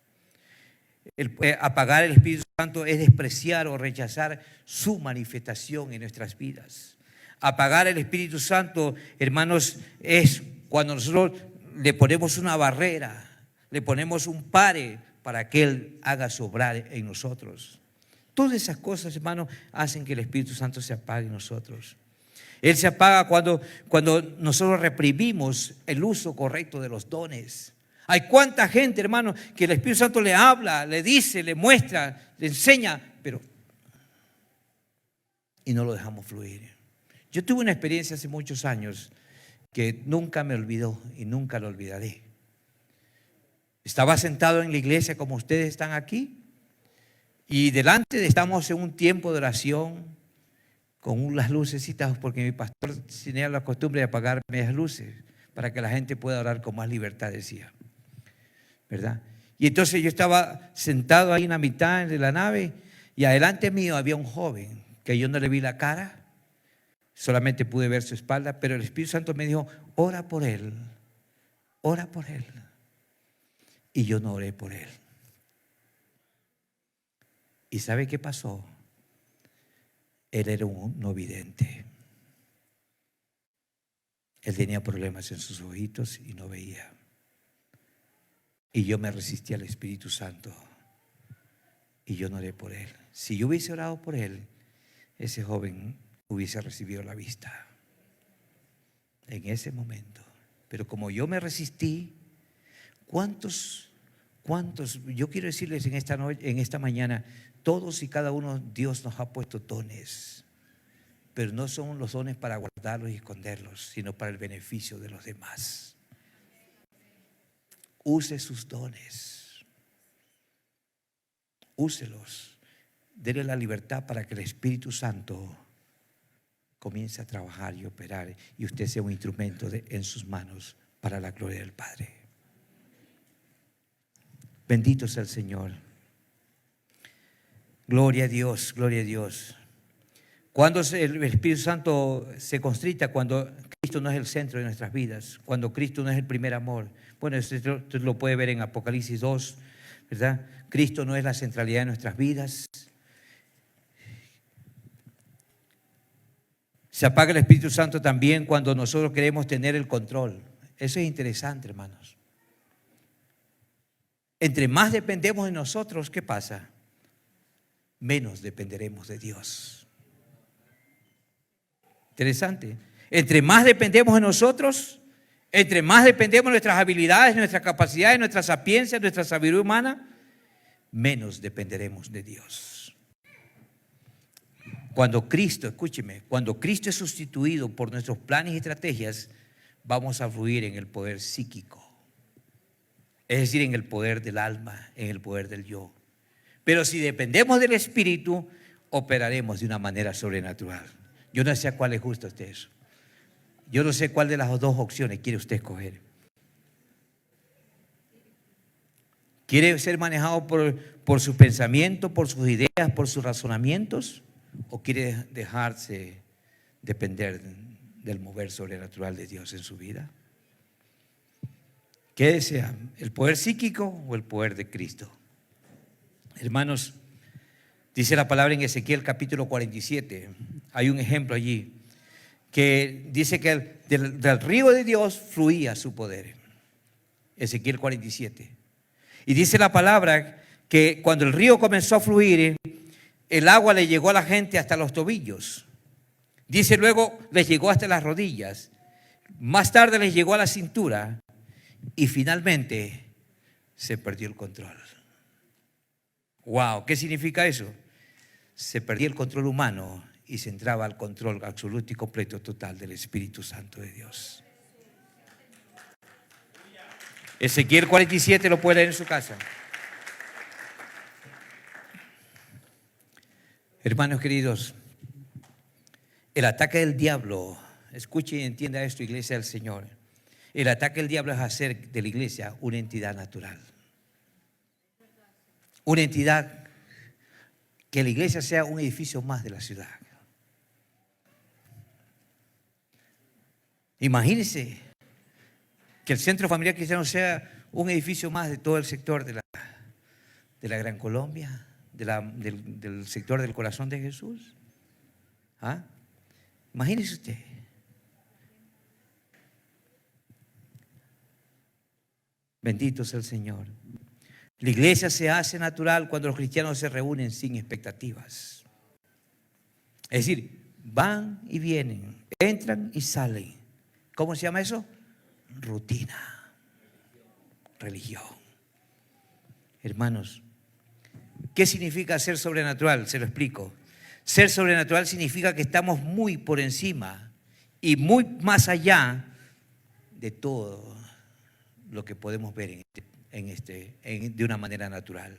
Apagar el Espíritu Santo es despreciar o rechazar su manifestación en nuestras vidas. Apagar el Espíritu Santo, hermanos, es cuando nosotros le ponemos una barrera, le ponemos un pare para que Él haga su obrar en nosotros. Todas esas cosas, hermanos, hacen que el Espíritu Santo se apague en nosotros. Él se apaga cuando nosotros reprimimos el uso correcto de los dones. Hay cuánta gente, hermano, que el Espíritu Santo le habla, le dice, le muestra, le enseña, y no lo dejamos fluir. Yo tuve una experiencia hace muchos años que nunca me olvidó y nunca lo olvidaré. Estaba sentado en la iglesia como ustedes están aquí y estamos en un tiempo de oración con las lucecitas, porque mi pastor tenía la costumbre de apagar medias luces para que la gente pueda orar con más libertad, decía, ¿verdad? Y entonces yo estaba sentado ahí en la mitad de la nave y adelante mío había un joven que yo no le vi la cara, solamente pude ver su espalda, pero el Espíritu Santo me dijo, ora por él, ora por él. Y yo no oré por él. ¿Y sabe qué pasó? Él era un no vidente. Él tenía problemas en sus ojitos y no veía. Y yo me resistí al Espíritu Santo y yo no oré por él. Si yo hubiese orado por él, ese joven hubiese recibido la vista en ese momento. Pero como yo me resistí, ¿cuántos? Yo quiero decirles en esta mañana, todos y cada uno Dios nos ha puesto dones, pero no son los dones para guardarlos y esconderlos, sino para el beneficio de los demás. Use sus dones, úselos, dele la libertad para que el Espíritu Santo comience a trabajar y operar y usted sea un instrumento en sus manos para la gloria del Padre. Bendito sea el Señor. Gloria a Dios, gloria a Dios. Cuando el Espíritu Santo se constrita, cuando Cristo no es el centro de nuestras vidas, cuando Cristo no es el primer amor. Bueno, esto lo puede ver en Apocalipsis 2, ¿verdad? Cristo no es la centralidad de nuestras vidas. Se apaga el Espíritu Santo también cuando nosotros queremos tener el control. Eso es interesante, hermanos. Entre más dependemos de nosotros, ¿qué pasa? Menos dependeremos de Dios. Interesante. Entre más dependemos de nosotros, entre más dependemos de nuestras habilidades, nuestras capacidades, nuestra sapiencia, nuestra sabiduría humana, menos dependeremos de Dios. Cuando Cristo, escúcheme, cuando Cristo es sustituido por nuestros planes y estrategias, vamos a fluir en el poder psíquico. Es decir, en el poder del alma, en el poder del yo. Pero si dependemos del Espíritu, operaremos de una manera sobrenatural. Yo no sé a cuál le gusta a usted eso. Yo no sé cuál de las dos opciones quiere usted escoger. ¿Quiere ser manejado por sus pensamientos, por sus ideas, por sus razonamientos? ¿O quiere dejarse depender del mover sobrenatural de Dios en su vida? ¿Qué desea? ¿El poder psíquico o el poder de Cristo? Hermanos, dice la palabra en Ezequiel capítulo 47. Hay un ejemplo allí que dice que del río de Dios fluía su poder. Ezequiel 47. Y dice la palabra que cuando el río comenzó a fluir, el agua le llegó a la gente hasta los tobillos. Dice luego les llegó hasta las rodillas. Más tarde les llegó a la cintura y finalmente se perdió el control. Wow, ¿qué significa eso? Se perdía el control humano y se entraba al control absoluto y completo total del Espíritu Santo de Dios. Ezequiel 47 lo puede leer en su casa. Hermanos queridos, el ataque del diablo, escuche y entienda esto, iglesia del Señor. El ataque del diablo es hacer de la iglesia una entidad natural. Una entidad que la iglesia sea un edificio más de la ciudad. Imagínense que el centro familiar cristiano sea un edificio más de todo el sector de la Gran Colombia, del sector del corazón de Jesús. ¿Ah? Imagínese usted. Bendito sea el Señor. La iglesia se hace natural cuando los cristianos se reúnen sin expectativas. Es decir, van y vienen, entran y salen. ¿Cómo se llama eso? Rutina. Religión. Hermanos, ¿qué significa ser sobrenatural? Se lo explico. Ser sobrenatural significa que estamos muy por encima y muy más allá de todo lo que podemos ver de una manera natural.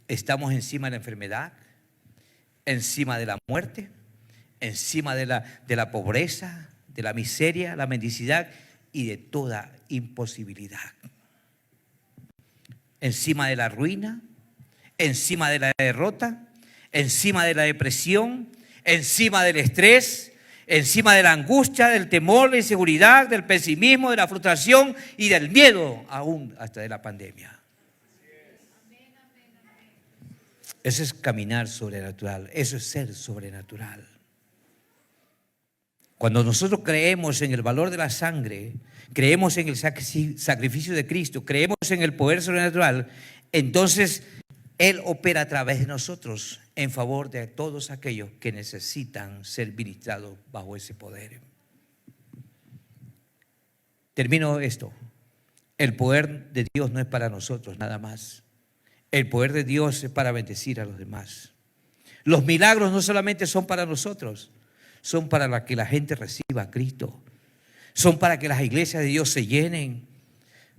Estamos encima de la enfermedad, encima de la muerte, encima de la pobreza, de la miseria, la mendicidad y de toda imposibilidad. Encima de la ruina, encima de la derrota, encima de la depresión, encima del estrés, encima de la angustia, del temor, de la inseguridad, del pesimismo, de la frustración y del miedo, aún hasta de la pandemia. Eso es caminar sobrenatural, eso es ser sobrenatural. Cuando nosotros creemos en el valor de la sangre, creemos en el sacrificio de Cristo, creemos en el poder sobrenatural, entonces Él opera a través de nosotros en favor de todos aquellos que necesitan ser ministrados bajo ese poder. Termino esto. El poder de Dios no es para nosotros nada más. El poder de Dios es para bendecir a los demás. Los milagros no solamente son para nosotros, son para que la gente reciba a Cristo. Son para que las iglesias de Dios se llenen.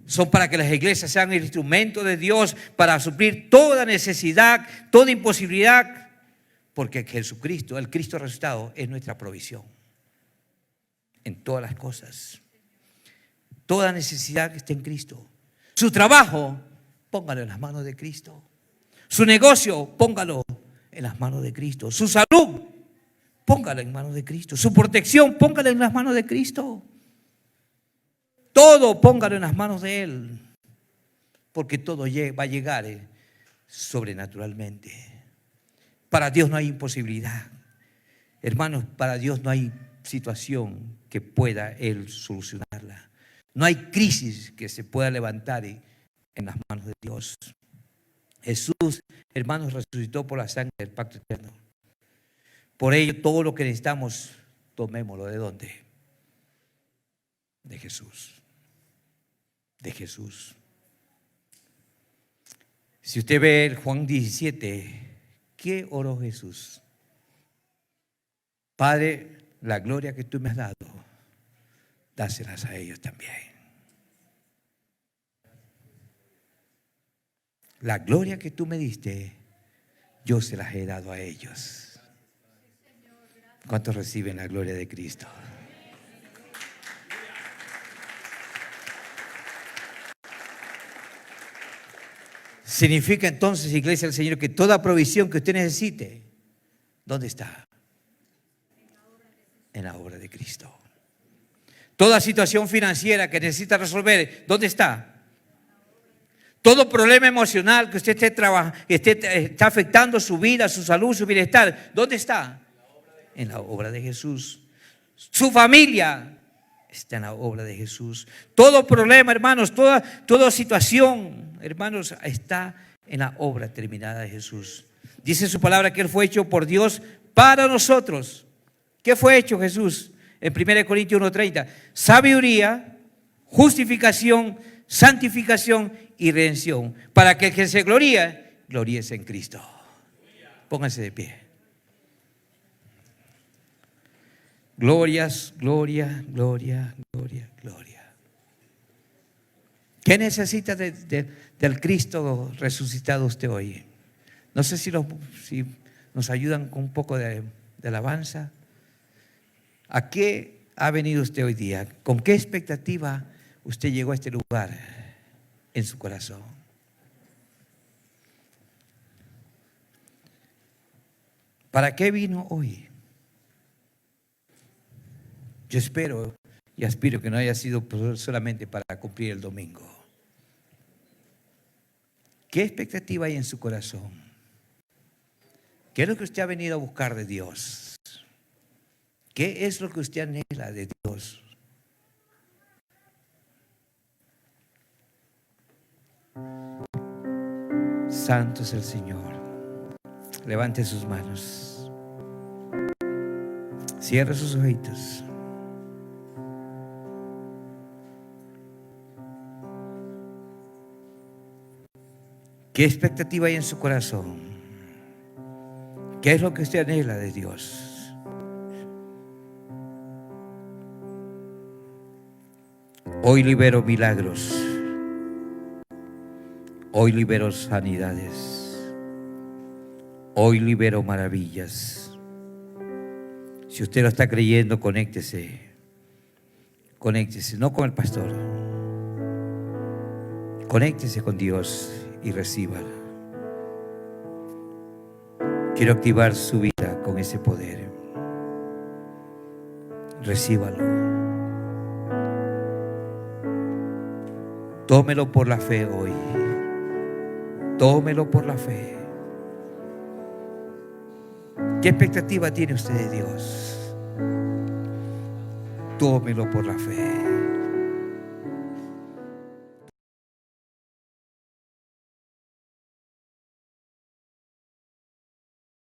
Son para que las iglesias sean el instrumento de Dios para suplir toda necesidad, toda imposibilidad. Porque Jesucristo, el Cristo resucitado, es nuestra provisión en todas las cosas. Toda necesidad que está en Cristo Su trabajo, póngalo en las manos de Cristo. Su negocio, póngalo en las manos de Cristo. Su salud, póngala en manos de Cristo. Su protección, póngala en las manos de Cristo. Todo póngalo en las manos de Él, porque todo va a llegar sobrenaturalmente. Para Dios no hay imposibilidad. Hermanos, para Dios no hay situación que pueda Él solucionarla. No hay crisis que se pueda levantar en las manos de Dios. Jesús, hermanos, resucitó por la sangre del pacto eterno. Por ello, todo lo que necesitamos, tomémoslo. ¿De dónde? De Jesús. De Jesús. Si usted ve el Juan 17, ¿qué oró Jesús? Padre, la gloria que tú me has dado, dáselas a ellos también. La gloria que tú me diste, yo se las he dado a ellos. ¿Cuántos reciben la gloria de Cristo? Significa entonces, iglesia del Señor, que toda provisión que usted necesite, ¿dónde está? En la obra de Cristo. Toda situación financiera que necesita resolver, ¿dónde está? Todo problema emocional que usted está afectando su vida, su salud, su bienestar, ¿dónde está? En la obra de Jesús. Su familia está en la obra de Jesús. Todo problema, hermanos, toda situación, hermanos, está en la obra terminada de Jesús. Dice su palabra que Él fue hecho por Dios para nosotros. ¿Qué fue hecho Jesús? En 1 Corintios 1:30. Sabiduría, justificación, santificación y redención. Para que el que se gloríe, gloríese en Cristo. Pónganse de pie. Glorias, gloria, gloria, gloria, gloria. ¿Qué necesita del Cristo resucitado usted hoy? No sé si nos ayudan con un poco de alabanza. ¿A qué ha venido usted hoy día? ¿Con qué expectativa usted llegó a este lugar en su corazón? ¿Para qué vino hoy? Yo espero y aspiro que no haya sido solamente para cumplir el domingo. ¿Qué expectativa hay en su corazón? ¿Qué es lo que usted ha venido a buscar de Dios? ¿Qué es lo que usted anhela de Dios? Santo es el Señor. Levante sus manos. Cierre sus ojitos. ¿Qué expectativa hay en su corazón? ¿Qué es lo que usted anhela de Dios? Hoy libero milagros. Hoy libero sanidades. Hoy libero maravillas. Si usted lo está creyendo, conéctese. Conéctese, no con el pastor. Conéctese con Dios y recíbalo. Quiero activar su vida con ese poder. Recíbalo. Tómelo por la fe hoy. Tómelo por la fe. ¿Qué expectativa tiene usted de Dios? Tómelo por la fe.